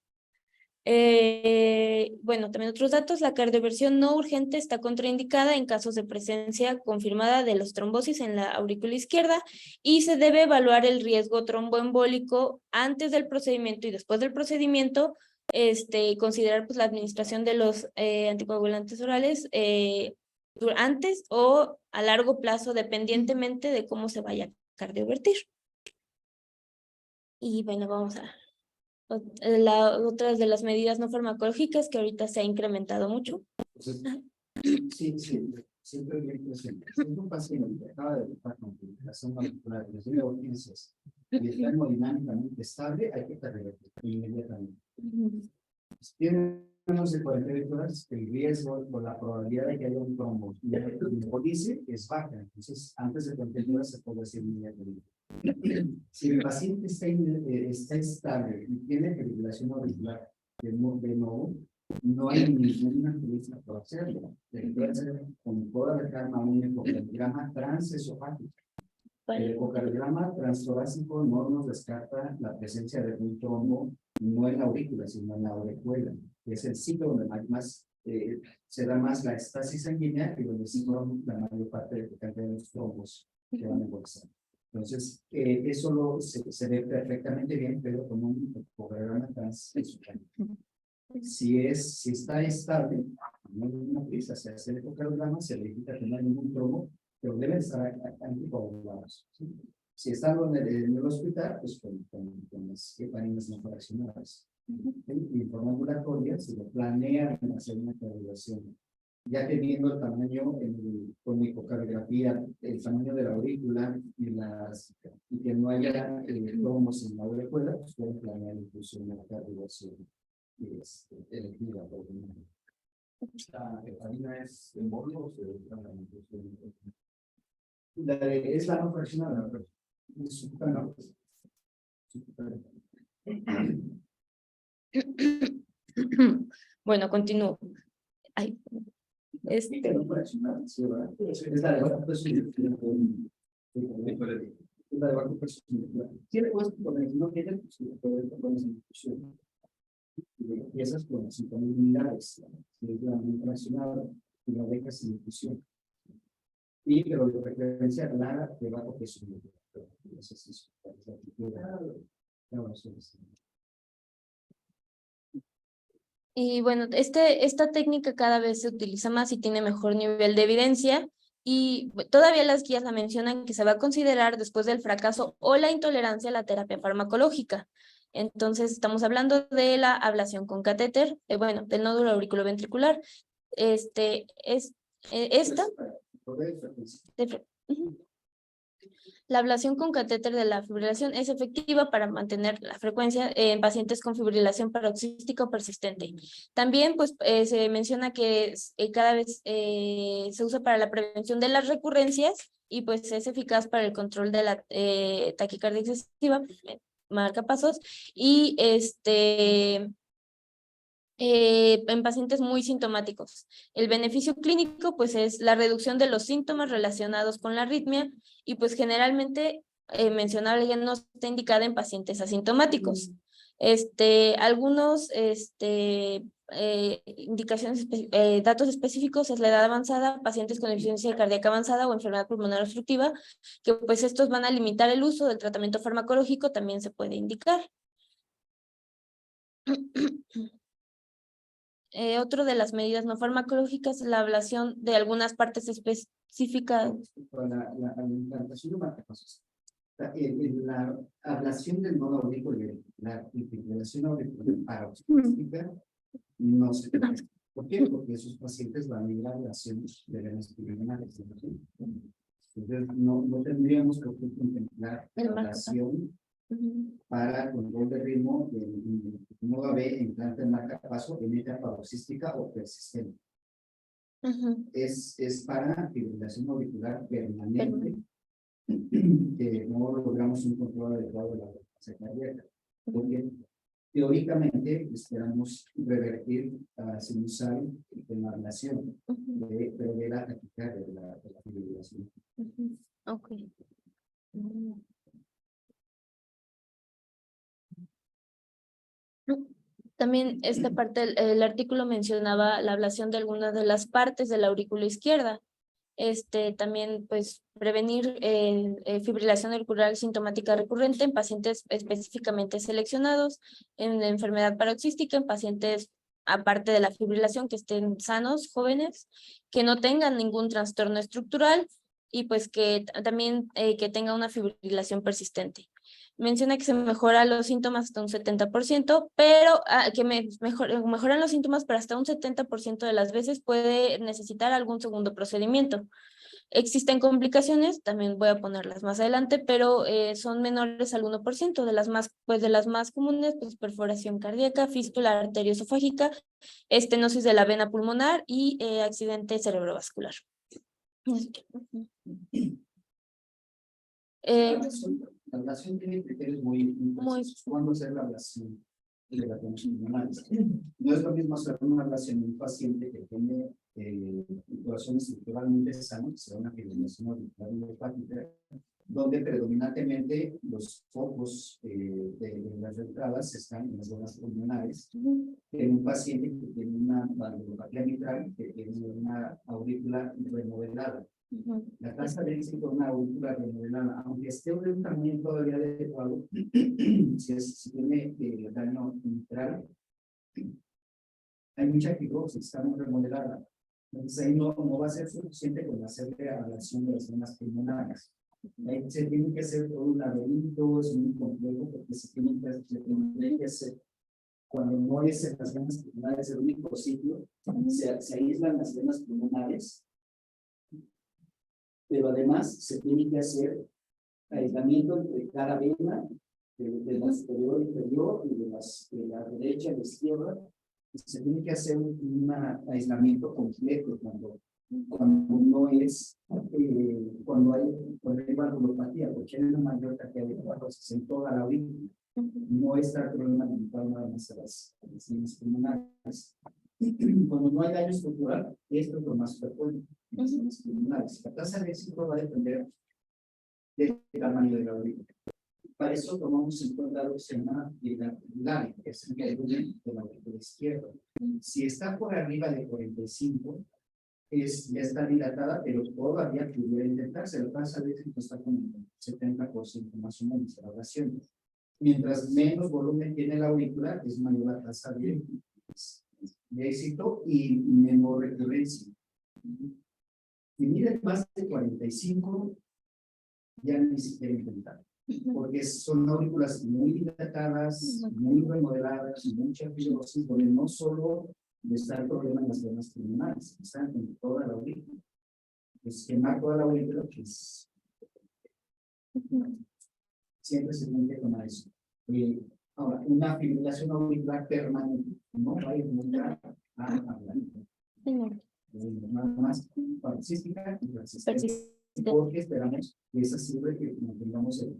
Bueno, también otros datos, la cardioversión no urgente está contraindicada en casos de presencia confirmada de los trombosis en la aurícula izquierda y se debe evaluar el riesgo tromboembólico antes del procedimiento y después del procedimiento, considerar pues la administración de los anticoagulantes orales antes o a largo plazo, dependientemente de cómo se vaya a cardiovertir. Y bueno, vamos a otras de las medidas no farmacológicas que ahorita se ha incrementado mucho. Sí, siempre bien presente. Si un paciente acaba de estar con fibrilación auricular de urgencias y está hemodinámicamente estable, hay que revertir inmediatamente. Si tiene menos de 48 horas, el riesgo o la probabilidad de que haya un trombo y el embolice es baja. Entonces, antes de 48 horas se puede hacer inmediatamente. Si el paciente está estable y tiene fibrilación auricular de nuevo, no hay ninguna utilización para hacerlo. Debe hacer con toda la calma un ecocardiograma transesofágico. El ecocardiograma transtorácico no nos descarta la presencia de un trombo no en la aurícula, sino en la orejuela, que es el sitio donde más se da más la estasis sanguínea y donde se forma la mayor parte de los trombos que van a embolsar. Entonces, eso se ve perfectamente bien, pero con un ecograma transesocánico. Si está estable, no hay ninguna prisa, se hace el ecograma, se verifica que no hay ningún trombo, pero deben estar anticoagulados, ¿sí? Si están en el hospital, pues con las heparinas no fraccionadas. Y en forma ambulatoria se le planea hacer una coagulación. Ya que viendo el tamaño con mi ecocardiografía, el tamaño de la aurícula y que no haya trombos en la aurícula, pues pueden planear incluso una coagulación elegida por el médico. ¿La heparina es en bolo o se usa Es la no fraccionada. Bueno, continúo. Ay, No fraccionada, sí, ¿verdad? Es la de bajo peso intelectual. Es la de bajo peso intelectual. Tiene puesto con el no tiene, pues se puede poner en discusión. Y esas con las unidades, si es la no fraccionada, y la deja sin discusión. Y pero de referencia clara de bajo peso intelectual. Esa es la actitud. y bueno, esta técnica cada vez se utiliza más y tiene mejor nivel de evidencia. Y todavía las guías la mencionan que se va a considerar después del fracaso o la intolerancia a la terapia farmacológica. Entonces, estamos hablando de la ablación con catéter, bueno, del nódulo auriculoventricular. Esta. Ujú. La ablación con catéter de la fibrilación es efectiva para mantener la frecuencia en pacientes con fibrilación paroxística o persistente. También pues, se menciona que cada vez se usa para la prevención de las recurrencias y pues es eficaz para el control de la taquicardia excesiva, marcapasos, y en pacientes muy sintomáticos. El beneficio clínico pues es la reducción de los síntomas relacionados con la arritmia y pues generalmente mencionable ya no está indicada en pacientes asintomáticos. Algunos indicaciones, datos específicos es la edad avanzada, pacientes con insuficiencia cardíaca avanzada o enfermedad pulmonar obstructiva, que pues estos van a limitar el uso del tratamiento farmacológico, también se puede indicar. Otro de las medidas no farmacológicas es la ablación de algunas partes específicas. La implantación de marcapasos. La ablación del nodo auricular, la fibrilación auricular paroxística, no se puede. ¿Por qué? Porque esos pacientes van a ir a ablaciones de venas pulmonares. Entonces, no tendríamos que contemplar la ablación para control de ritmo del nodo AB en planta de marcapaso en etapa paroxística o persistente. Es para fibrilación auricular permanente que no logramos un control adecuado de la frecuencia cardíaca. Porque teóricamente esperamos revertir sinusal en la ablación, pero de la taquicardia, de la fibrilación. Ok. También esta parte, el artículo mencionaba la ablación de algunas de las partes de la aurícula izquierda. También, pues, prevenir fibrilación auricular sintomática recurrente en pacientes específicamente seleccionados, en la enfermedad paroxística, en pacientes, aparte de la fibrilación, que estén sanos, jóvenes, que no tengan ningún trastorno estructural y pues que también que tenga una fibrilación persistente. Menciona que se mejoran los síntomas hasta un 70%, pero que mejoran los síntomas, pero hasta un 70% de las veces puede necesitar algún segundo procedimiento. Existen complicaciones, también voy a ponerlas más adelante, pero son menores al 1%, de las más comunes, pues perforación cardíaca, fístula arterioesofágica, estenosis de la vena pulmonar y accidente cerebrovascular. La ablación tiene criterios muy ¿Cuándo hacer la ablación de las venas pulmonares? No es lo mismo hacer una ablación en un paciente que tiene corazón estructuralmente sano, que sea una fibrilación auricular hepática, donde predominantemente los focos de las entradas están en las zonas pulmonares, en un paciente que tiene una valvulopatía mitral, que tiene una aurícula remodelada. La tasa de éxito de una aurícula remodelada, aunque esté de un tamaño todavía adecuado, si tiene daño mitral, hay mucha fibrosis, está muy remodelada. Entonces ahí no va a ser suficiente con hacerle ablación de las venas pulmonares. Ahí se tiene que hacer todo un laberinto, es muy complejo porque se tiene que hacer. Cuando no es en las venas pulmonares el único sitio, se aíslan las venas pulmonares, pero además se tiene que hacer aislamiento entre cada vena, de la superior e inferior, y de la derecha a la izquierda. Se tiene que hacer un aislamiento completo cuando no es, cuando hay valvulopatía, porque hay una mayor cantidad de valvas en toda la aurícula. No está el problema limitado nada más a las venas pulmonares. Cuando no hay daño estructural, esto es lo más frecuente. La tasa de éxito va a depender del tamaño de la aurícula. Para eso tomamos en cuenta lo que se llama la que es el volumen de la aurícula izquierda. Si está por arriba de 45, ya está dilatada, pero todavía pudiera intentarse. La tasa de éxito está con el 70% más o menos de la oración. Mientras menos volumen tiene la aurícula, es mayor la tasa de éxito y menor recurrencia. Si miden más de 45, ya ni siquiera intentar. Porque son aurículas muy dilatadas, muy remodeladas, mucha fibrosis, donde no solo está el problema en las venas pulmonares, están en toda la aurícula. Pues quemar toda la aurícula, pues siempre se tiene que tomar eso. Ahora, una fibrilación auricular permanente no va a ir nunca a hablar. Nada más paroxística y persistente. Porque esperamos que esa sirve que mantengamos el.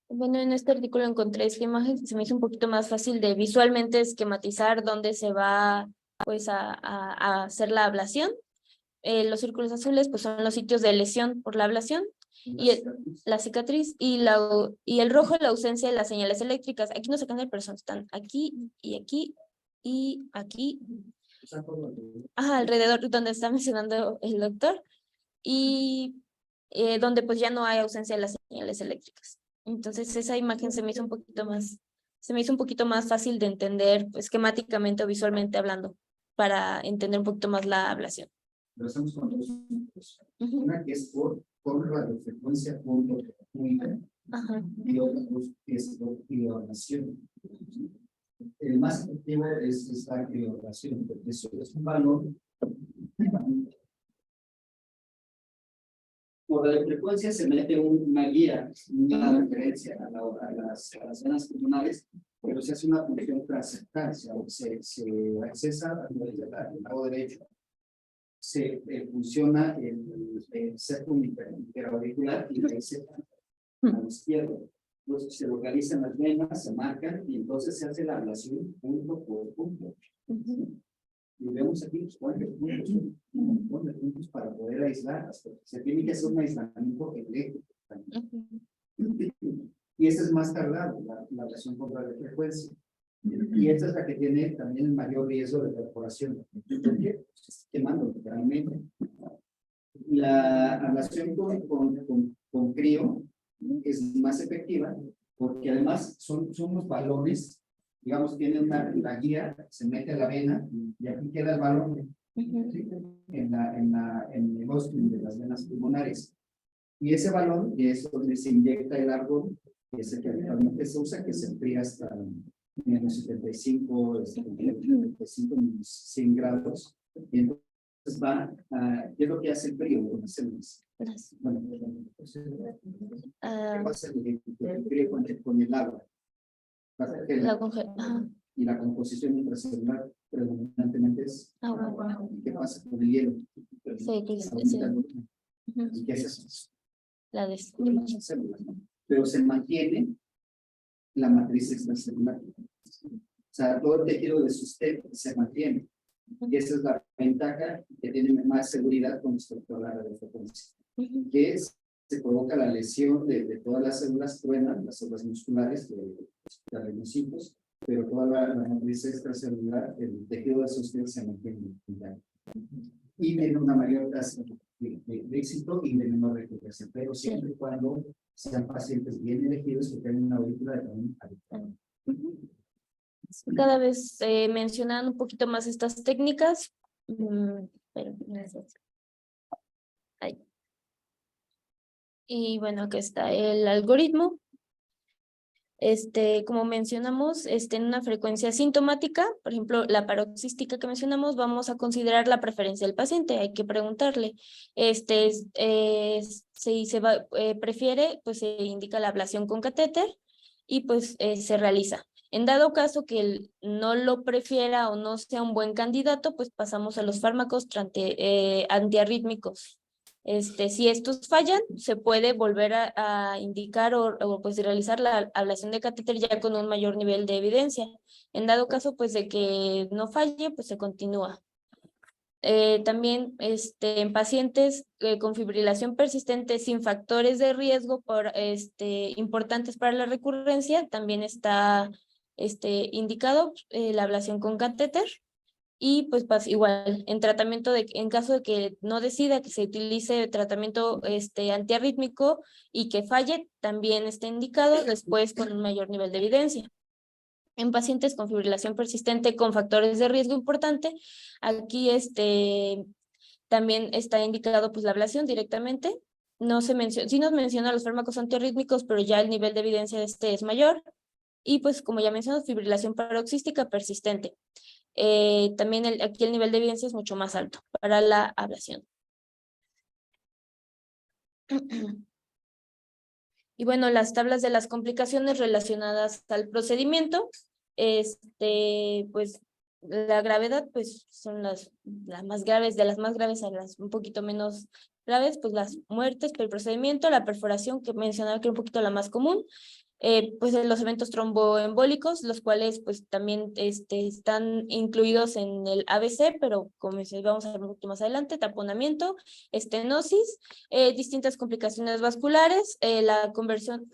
Bueno, en este artículo encontré esta imagen, se me hizo un poquito más fácil de visualmente esquematizar dónde se va pues a hacer la ablación. Los círculos azules pues son los sitios de lesión por la ablación y la cicatriz y el rojo la ausencia de las señales eléctricas. Aquí no se cambian, pero están aquí y aquí y aquí. Ajá, alrededor donde está mencionando el doctor y donde pues ya no hay ausencia de las señales eléctricas. Entonces esa imagen se me hizo un poquito más fácil de entender esquemáticamente o visualmente hablando para entender un poquito más la ablación. Lo hacemos con dos puntos. Una que es por radiofrecuencia única y otra que es por crionación. El más efectivo es esta crionación, porque eso es un valor. Por radiofrecuencia se mete una guía, una referencia a las venas pulmonares, pero se hace una función transectal, se accesa a través del lado derecho. Se funciona el septum interauricular y ahí se a la izquierda. Entonces se localizan las venas, se marcan y entonces se hace la ablación punto por punto. Y vemos aquí cuántos puntos para poder aislar. Se tiene que hacer un aislamiento eléctrico. Y esta es más tardado, la ablación con radiofrecuencia. Y esta es la que tiene también el mayor riesgo de perforación. ¿Por qué? Se está quemando literalmente. La ablación con crío es más efectiva porque además son los balones, digamos, tienen la guía, se mete a la vena y aquí queda el balón ¿sí? en el ósculo de las venas pulmonares. Y ese balón es donde se inyecta el árbol, que es el que actualmente se usa, que se enfría hasta menos 75, 100 grados. Y entonces ¿qué es lo que hace el frío con las células? Bueno, ¿qué pasa el frío con el agua? Y la composición intracelular predominantemente es agua. ¿Qué pasa con el hielo? ¿Y qué hace eso? Células, ¿no? Pero se mantiene la matriz extracelular. O sea, todo el tejido de sustento se mantiene. Y esa es la ventaja que tiene más seguridad con respecto a la radiofrecuencia. que se provoca la lesión de todas las células, truenan las células musculares de los rinocitos, pero toda la matriz extracelular, el tejido asociado se mantiene intacto. Y tiene una mayor tasa de éxito y de menor recuperación, pero siempre y cuando sean pacientes bien elegidos que tengan una aurícula de tamaño adecuado. Cada vez mencionan un poquito más estas técnicas, pero gracias. Ahí. Y bueno, acá está el algoritmo. Como mencionamos, en una frecuencia sintomática, por ejemplo, la paroxística que mencionamos, vamos a considerar la preferencia del paciente. Hay que preguntarle, si se prefiere, pues se indica la ablación con catéter y pues se realiza. En dado caso que él no lo prefiera o no sea un buen candidato, pues pasamos a los fármacos antiarrítmicos. Si estos fallan, se puede volver a indicar o pues realizar la ablación de catéter ya con un mayor nivel de evidencia. En dado caso, pues de que no falle, pues se continúa. También en pacientes con fibrilación persistente sin factores de riesgo importantes para la recurrencia, también está indicado la ablación con catéter. Y pues igual, en caso de que no decida que se utilice tratamiento antiarrítmico y que falle, también está indicado después con un mayor nivel de evidencia. En pacientes con fibrilación persistente con factores de riesgo importante, aquí también está indicado pues la ablación directamente. No se menciona, sí nos menciona los fármacos antiarrítmicos, pero ya el nivel de evidencia de es mayor. Y pues como ya mencionamos, fibrilación paroxística persistente. También aquí el nivel de evidencia es mucho más alto para la ablación. Y bueno, las tablas de las complicaciones relacionadas al procedimiento, pues la gravedad, pues son las más graves, de las más graves a las un poquito menos graves, pues las muertes por el procedimiento, la perforación que mencionaba que era un poquito la más común, pues los eventos tromboembólicos, los cuales pues también están incluidos en el ABC, pero como vamos a ver un poquito más adelante, taponamiento, estenosis, distintas complicaciones vasculares, la conversión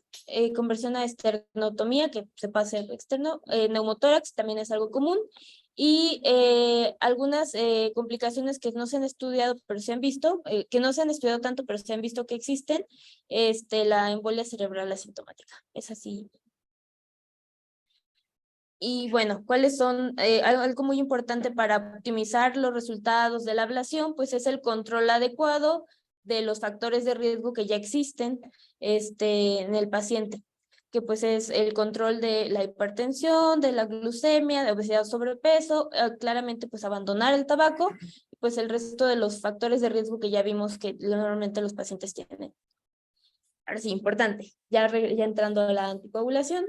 a esternotomía, que se pasa al externo, neumotórax también es algo común, y algunas complicaciones que no se han estudiado, pero se han visto, que no se han estudiado tanto, pero se han visto que existen, la embolia cerebral asintomática, es así. Y bueno, ¿cuáles son? Algo muy importante para optimizar los resultados de la ablación, pues es el control adecuado de los factores de riesgo que ya existen en el paciente, que pues es el control de la hipertensión, de la glucemia, de obesidad, sobrepeso, claramente pues abandonar el tabaco, pues el resto de los factores de riesgo que ya vimos que normalmente los pacientes tienen. Ahora sí, importante, ya entrando a la anticoagulación,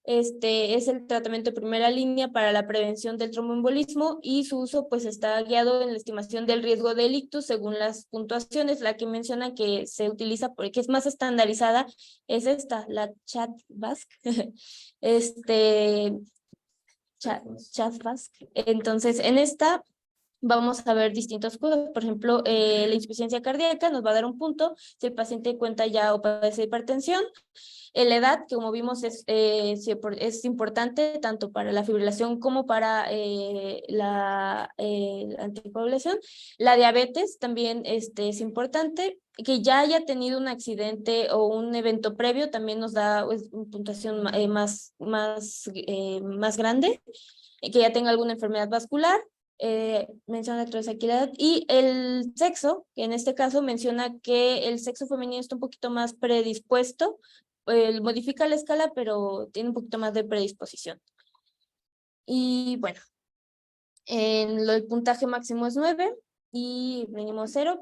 es el tratamiento de primera línea para la prevención del tromboembolismo y su uso pues está guiado en la estimación del riesgo de ictus según las puntuaciones. La que menciona que se utiliza porque es más estandarizada es esta, la CHA2-VASc. CHA2-VASc. Entonces, en esta vamos a ver distintas cosas. Por ejemplo, la insuficiencia cardíaca nos va a dar un punto si el paciente cuenta ya o padece hipertensión. La edad, que como vimos es importante tanto para la fibrilación como para la anticoagulación. La diabetes también es importante. Que ya haya tenido un accidente o un evento previo también nos da una puntuación más grande. Que ya tenga alguna enfermedad vascular. Menciona aquí la edad y el sexo, que en este caso menciona que el sexo femenino está un poquito más predispuesto, modifica la escala, pero tiene un poquito más de predisposición. Y bueno, el puntaje máximo es 9 y mínimo 0.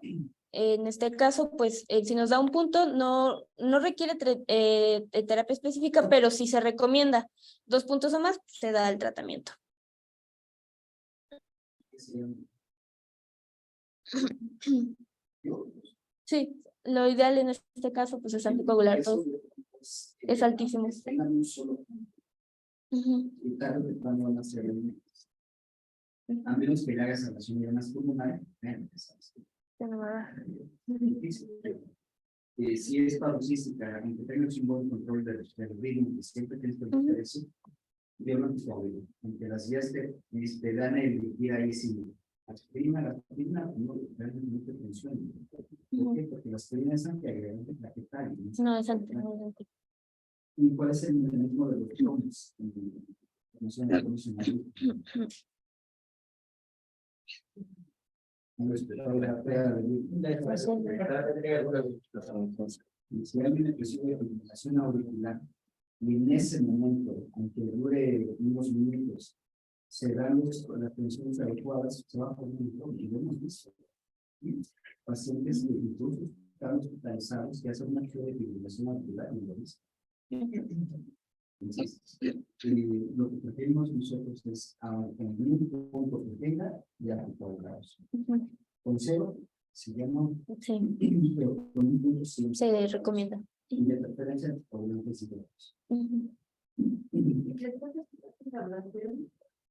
En este caso, pues, si nos da un punto, no requiere terapia específica, pero si se recomienda 2 puntos o más, se da el tratamiento. Sí, lo ideal en este caso pues es anticoagular todo. Es altísimo. A menos que le hagas ablación de venas pulmonares, Si es paroxística, aunque tengas un buen control del ritmo, que siempre tienes que hacer eso, yo no te puedo. Aunque las guías te dan el elegir ahí si aspirina, la aspirina, no, realmente no te funciona. ¿Por qué? Porque la aspirina es antiagregante plaquetario. No, es antes. No, es antes. ¿Y cuál es el mecanismo de los clones? Si alguien recibe fibrilación auricular y en ese momento, aunque dure unos minutos, se dan las tensiones adecuadas, se va a poner un y lo hemos visto. Pacientes que incluso están hospitalizados que hacen una acción de fibrilación auricular y lo dicen. Entonces, lo que preferimos nosotros es en el punto que tenga ya grados. Con cero, si ya no, Sí, pero con un punto sí, se recomienda. y de preferencia por un principio.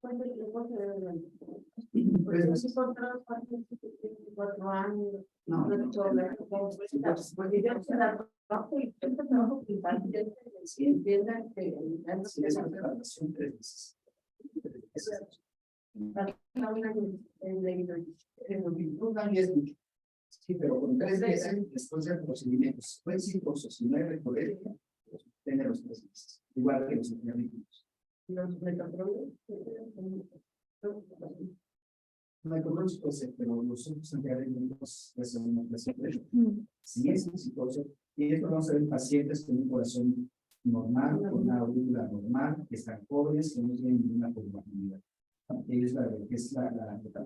¿Cuánto tiempo se debe dar? Pues no sé por todas partes, 4 años. No, porque yo se la trabajo y este trabajo que si entiendan que Si es una evaluación 3 meses. Sí, pero con 3 meses después del procedimiento, si fue exitoso, si no hay recurrencia, pues tenga los 3 meses, igual que los entrenamientos. los metaprones, No hay control, pues, pero los otros entrenamientos ya son una clase de si es exitoso, y esto vamos a ver en pacientes con un corazón normal, con una aurícula normal, que están jóvenes, que no tienen ninguna comorbilidad. Es la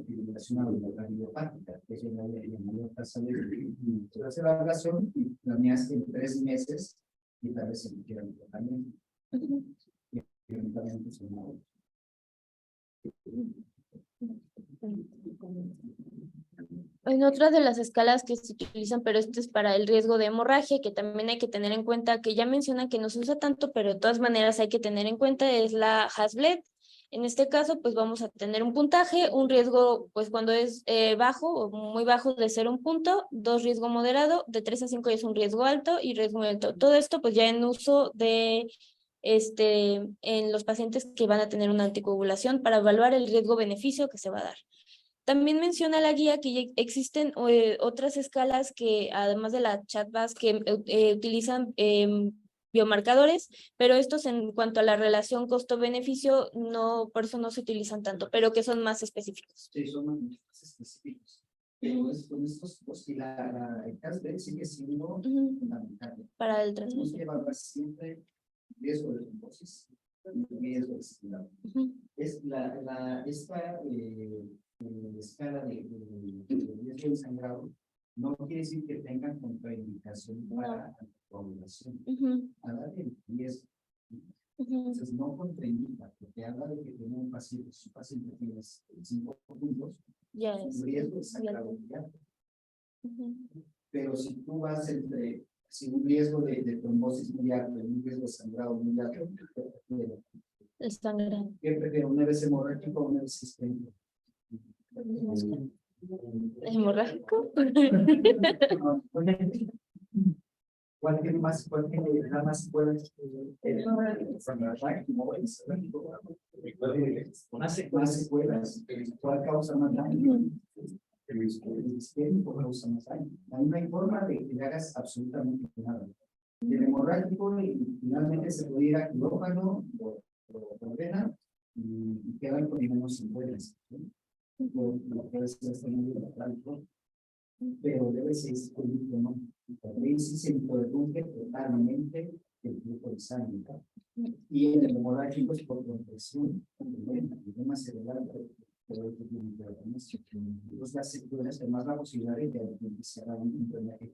fibrilación auricular idiopática, que es la mayor tasa de hacer la ablación y planeas en 3 meses y tal vez se requiera un tratamiento. Y eventualmente se va. En otra de las escalas que se utilizan, pero esto es para el riesgo de hemorragia, que también hay que tener en cuenta, que ya mencionan que no se usa tanto, pero de todas maneras hay que tener en cuenta, es la Hasbled. En este caso, pues vamos a tener un puntaje, un riesgo, pues cuando es bajo o muy bajo de 0 un punto, 2 riesgo moderado, de 3 a 5 ya es un riesgo alto y riesgo muy alto. Todo esto pues ya en uso de en los pacientes que van a tener una anticoagulación para evaluar el riesgo-beneficio que se va a dar. También menciona la guía que ya existen otras escalas que, además de la CHADVAS, que utilizan biomarcadores, pero estos en cuanto a la relación costo-beneficio, no, por eso no se utilizan tanto, pero que son más específicos. Sí, son más específicos. Pero con estos, pues, si el Hasbled sigue siendo fundamental. Para el Tenemos transmisión. que evaluar siempre riesgo de trombosis y riesgo de sangrado. Es esta escala de riesgo de sangrado no quiere decir que tengan contraindicación para la coagulación. Habla de riesgo. Entonces no contraindica, porque habla de que tiene un paciente, su paciente tiene 5 puntos, Ya es. riesgo de sangrado muy alto. Pero si tú vas entre si un riesgo de trombosis muy alto y un riesgo de sangrado muy alto, El sangrado. ¿qué prefiero? ¿Una vez hemorrágico o una vez sistémico? ¿Hemorrágico? ¿Cuál tiene más, cuál tiene la más buena? Más secuelas. ¿Cuál causa más daño? El sistémico causa más daño. Ahí no hay forma de que le hagas absolutamente nada. El hemorrágico y finalmente se puede ir a quirófano o vena y quedan con menos secuelas. Pero debe ser público, ¿no? Ahí sí se interrumpe totalmente el flujo de sangre. Y en el hemorrágico es por compresión, el tema cerebral, entonces las secuelas, además la posibilidad de que se haga un drenaje,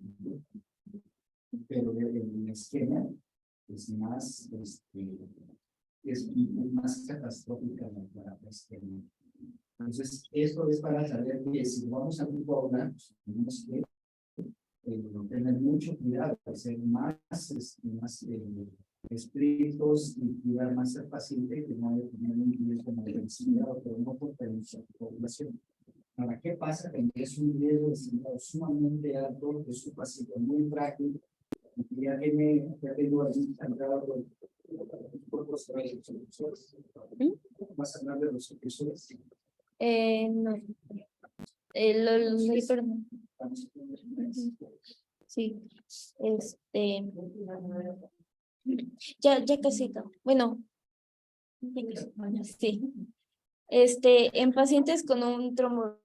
pero el esquema es más, es más catastrófica para la esquema. Entonces, esto es para saber que si vamos a un hablar, pues, tenemos que tener mucho cuidado, ser más estrictos y cuidar más al paciente que no haya tenido un riesgo de obesidad o no por prevención de población. Ahora, ¿qué pasa? Que es un riesgo de sangrado sumamente alto, es un paciente muy frágil, y ya tengo ahí sangrado por los Vas a hablar de los supresores. No. Perdón. Sí. Ya casi. Bueno. Sí. En pacientes con un trombo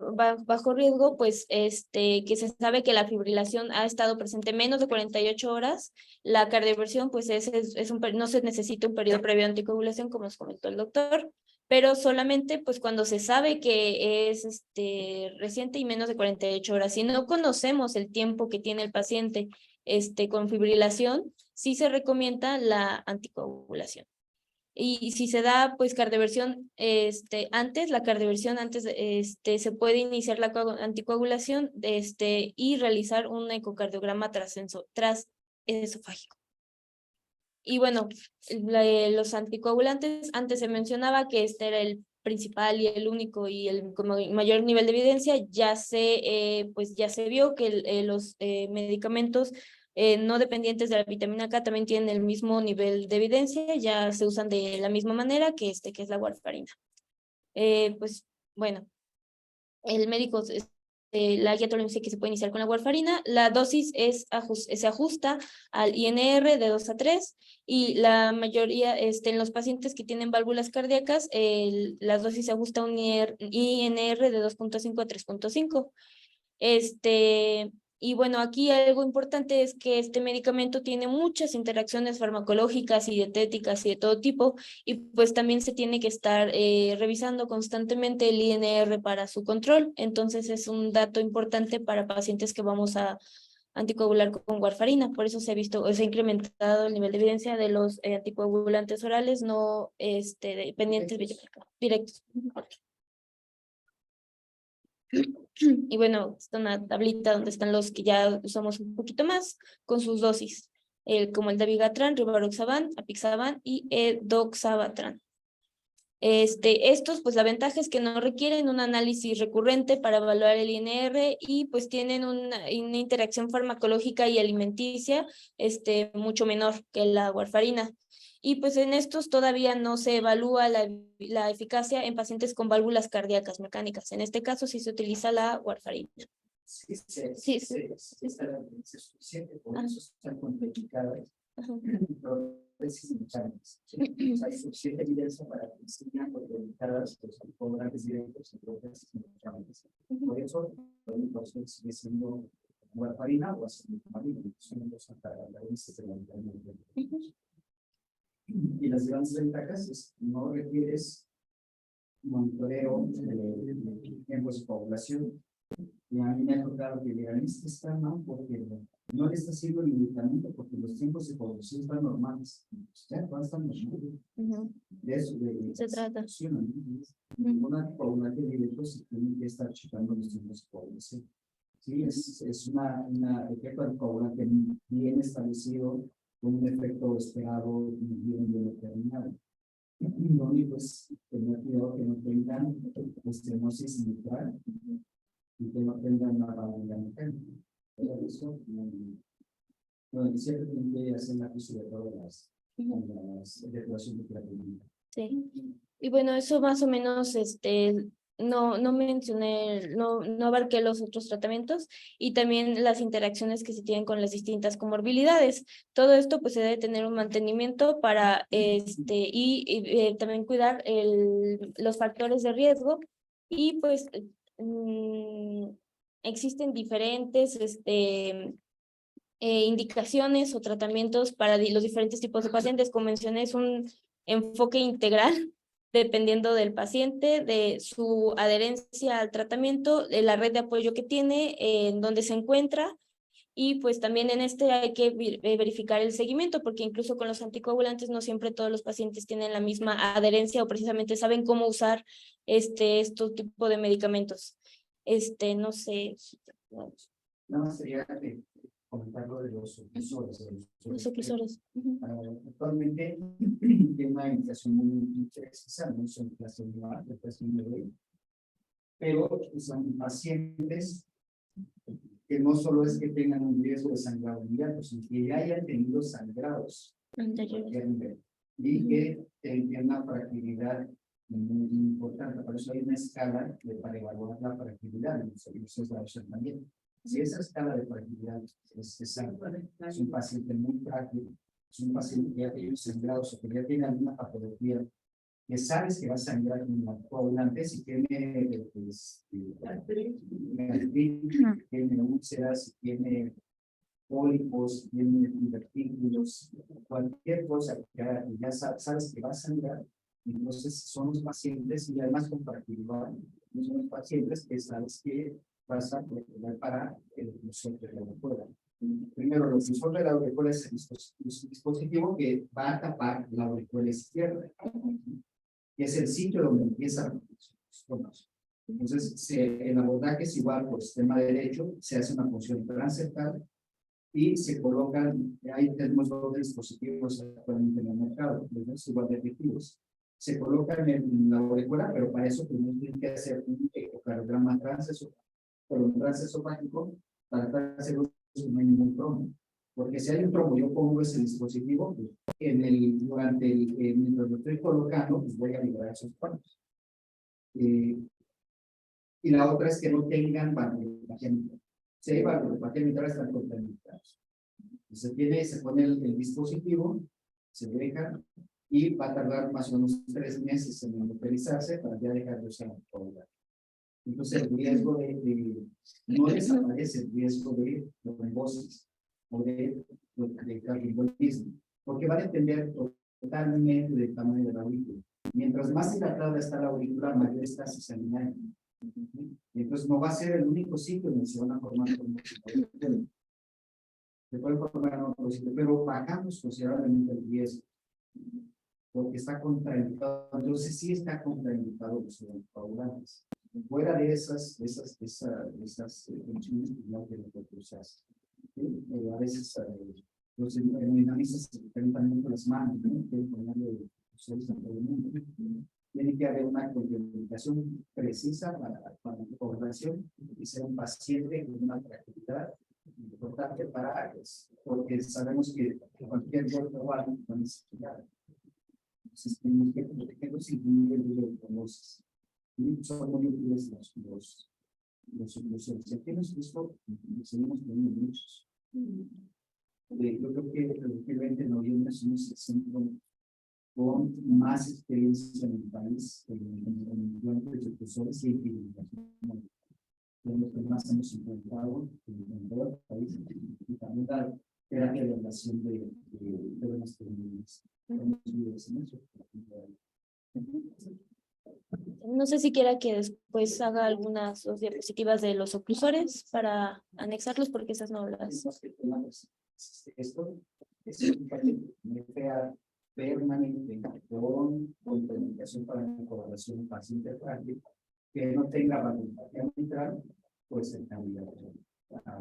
bajo riesgo, pues, que se sabe que la fibrilación ha estado presente menos de 48 horas, la cardioversión, pues, no se necesita un periodo previo de anticoagulación, como nos comentó el doctor, pero solamente, pues, cuando se sabe que es, reciente y menos de 48 horas. Si no conocemos el tiempo que tiene el paciente, con fibrilación, sí se recomienda la anticoagulación. Y si se da, pues, cardioversión, la cardioversión antes, se puede iniciar la anticoagulación, y realizar un ecocardiograma esofágico. Y bueno, los anticoagulantes, antes se mencionaba que este era el principal y el único y el como mayor nivel de evidencia. Ya se vio que los medicamentos no dependientes de la vitamina K también tienen el mismo nivel de evidencia, ya se usan de la misma manera que que es la warfarina. Pues bueno, el médico, la guía también dice que se puede iniciar con la warfarina. La dosis se ajusta al INR de 2 a 3 y la mayoría, en los pacientes que tienen válvulas cardíacas, la dosis se ajusta a un INR de 2.5 a 3.5. Y bueno, aquí algo importante es que este medicamento tiene muchas interacciones farmacológicas y dietéticas y de todo tipo, y pues también se tiene que estar revisando constantemente el INR para su control. Entonces es un dato importante para pacientes que vamos a anticoagular con warfarina. Por eso se ha incrementado el nivel de evidencia de los anticoagulantes orales no dependientes directos. Y bueno, está una tablita donde están los que ya usamos un poquito más con sus dosis, como el dabigatran, rivaroxaban, apixaban y edoxabatran. Estos, pues la ventaja es que no requieren un análisis recurrente para evaluar el INR y pues tienen una interacción farmacológica y alimenticia mucho menor que la warfarina. Y pues en estos todavía no se evalúa la eficacia en pacientes con válvulas cardíacas mecánicas. En este caso sí se utiliza la warfarina. Sí, está suficiente, por eso están complicadas. Hay suficiente evidencia para que sigan conectadas los componentes directos y procesos mutuamente. Por eso, la única sigue siendo warfarina o acetaminofén, son los antagonistas de la vitamina. Y las grandes ventajas es no requieres monitoreo de tiempos de población. Y a mí me ha tocado que digan, está mal porque no le está haciendo el medicamento porque los tiempos de población están normales. Ya están normales. De eso se trata. Una población de directo se tiene que estar checando los tiempos de población. Sí, es una efecto anticoagulante bien establecido, con un efecto esperado y bien determinado. Lo único es tener cuidado que no tengan estenosis mitral y que no tengan una válvula mecánica. Pero eso, siempre tienen que hacer la de todas las declaraciones de la comunidad. Sí. Y bueno, eso más o menos, no mencioné, no abarqué los otros tratamientos y también las interacciones que se tienen con las distintas comorbilidades. Todo esto pues se debe tener un mantenimiento para también cuidar los factores de riesgo y pues existen diferentes indicaciones o tratamientos para los diferentes tipos de pacientes. Como mencioné, es un enfoque integral dependiendo del paciente, de su adherencia al tratamiento, de la red de apoyo que tiene, en dónde se encuentra, y pues también en hay que verificar el seguimiento, porque incluso con los anticoagulantes no siempre todos los pacientes tienen la misma adherencia o precisamente saben cómo usar estos tipos de medicamentos. No sé. No, sería comentar lo de los supresores. Los supresores. Actualmente tiene una indicación muy precisa, no son clase de pero son pacientes que no solo es que tengan un riesgo de sangrado inmediato, sino que ya hayan tenido sangrados Anterior. y que tengan una fragilidad muy importante. Por eso hay una escala para evaluar la fragilidad, y ustedes la usan también. Si esa escala de fragilidad es alta, es un paciente muy frágil, es un paciente que ya tiene sangrados o que ya tiene alguna patología, que sabes que va a sangrar en la coagulante, si tiene tiene úlceras, si tiene pólipos, si tiene divertículos, cualquier cosa que ya sabes que va a sangrar. Entonces son los pacientes, y además con fragilidad, son los pacientes que sabes que vas a procurar para el oclusor de la aureola. Primero, el oclusor de la aureola es el dispositivo que va a tapar la aureola izquierda, que es el sitio donde empiezan los tonos. Entonces, el abordaje es igual por sistema derecho, se hace una función transeptal y se colocan, ahí tenemos dos dispositivos actualmente en el mercado, los dos igual de efectivos. Se colocan en la aureola, pero para eso tenemos que hacer un ecocardiograma transesofágico para estar seguros que no hay ningún trombo. Porque si hay un trombo, yo pongo ese dispositivo, pues, mientras lo estoy colocando, pues voy a liberar esos cuadros. Y la otra es que no tengan valvulopatía mitral. Si hay valvulopatía mitral, están contraindicados. Se pone el dispositivo, se deja, y va a tardar más o menos 3 meses en localizarse para ya dejar de usar la coagulante. Entonces, el riesgo no desaparece el riesgo de trombosis o de cardioembolismo, porque va a depender totalmente del tamaño de la aurícula. Mientras más dilatada está la aurícula, mayor está su sanguinaria. Y entonces no va a ser el único sitio donde se van a formar trombosis. Se puede formar en otro sitio, pero bajamos considerablemente el riesgo, porque está contraindicado. Entonces sí está contraindicado los coagulantes. Fuera de esas funciones, no que lo usas. A veces los hemodinamistas se preguntan mucho las manos, ¿no? Quieren ponerle ustedes a todo el mundo. Tiene que haber una comunicación precisa para la población y ser un paciente con una fragilidad importante para ellos, porque sabemos que cualquier golpe o algo va a necesitar. Entonces tenemos que protegerlos sin ningún de trombosis. Y son muy útiles los aquí hemos visto, seguimos teniendo muchos. Yo creo que el 2020 en noviembre somos el centro con más experiencia en el país en plantas de profesores y investigación. Los que más hemos encontrado en todo el país, y también la terapia de relación de las comunidades. No sé si quiera que después haga algunas dos diapositivas de los oclusores para anexarlos, porque esas no las... Esto es un permanente con comunicación para la colaboración paciente frágil que no tenga valvulopatía mitral, pues el candidato a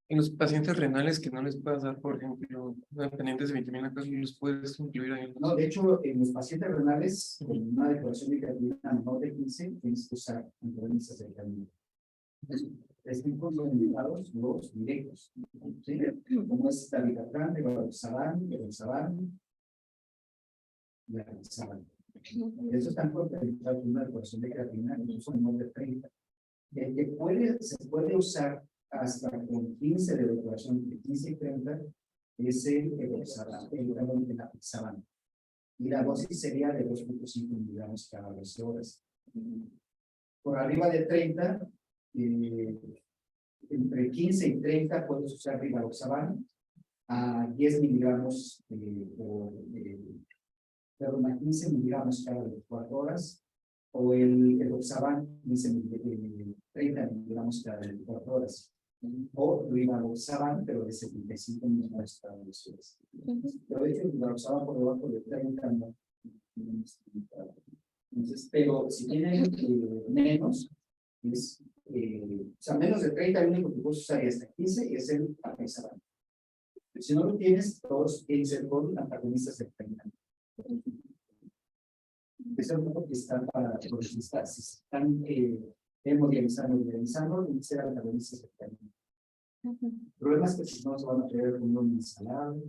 En los pacientes renales que no les puedas dar, por ejemplo, dependientes de vitamina K, ¿los puedes incluir ahí? No, de hecho, en los pacientes renales, con una declaración de creatinina menor de 15, tienes que usar antagonistas de creatinina. Están contraindicados los directos, ¿sí? Como es dabigatran, levadoxaban, y alzaban. Eso están contraindicados con una declaración de creatinina, incluso menor de 30. Se puede usar hasta con 15 de declaración de 15 y 30, es el apixaban. Y la dosis sería de 2.5 miligramos cada 12 horas. Por arriba de 30, entre 15 y 30 puedes usar rivaroxaban a 10 miligramos perdón, a 15 miligramos cada 24 horas, o el oxaban 30 miligramos cada 24 horas, o rivaroxaban, pero de 75 miligramos cada 12 horas. Pero de hecho, el rivaroxaban por debajo de 30 no. Entonces, pero si tienen menos, es, o sea, menos de 30, el único que puedes usar es hasta 15 y es el apixaban. Si no lo tienes, todos tienen que ser con antagonistas de 30. es el grupo que está para, porque se están hemodializando, y será la diálisis cercana. El problema es que si no se van a traer con un ensalado,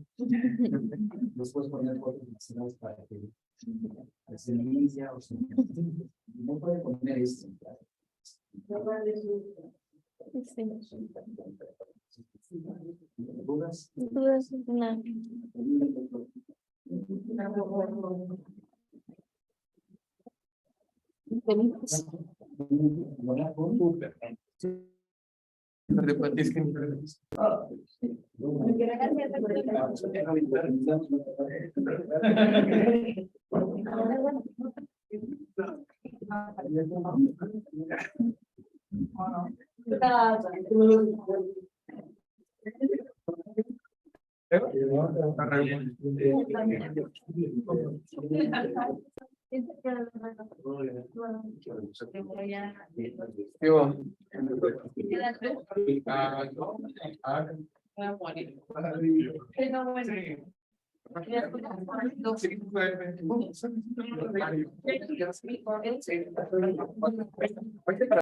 después poner otros ensaladas para que se inicia o se no puede poner esto. ¿Dudas? Dudas, no. De Patis que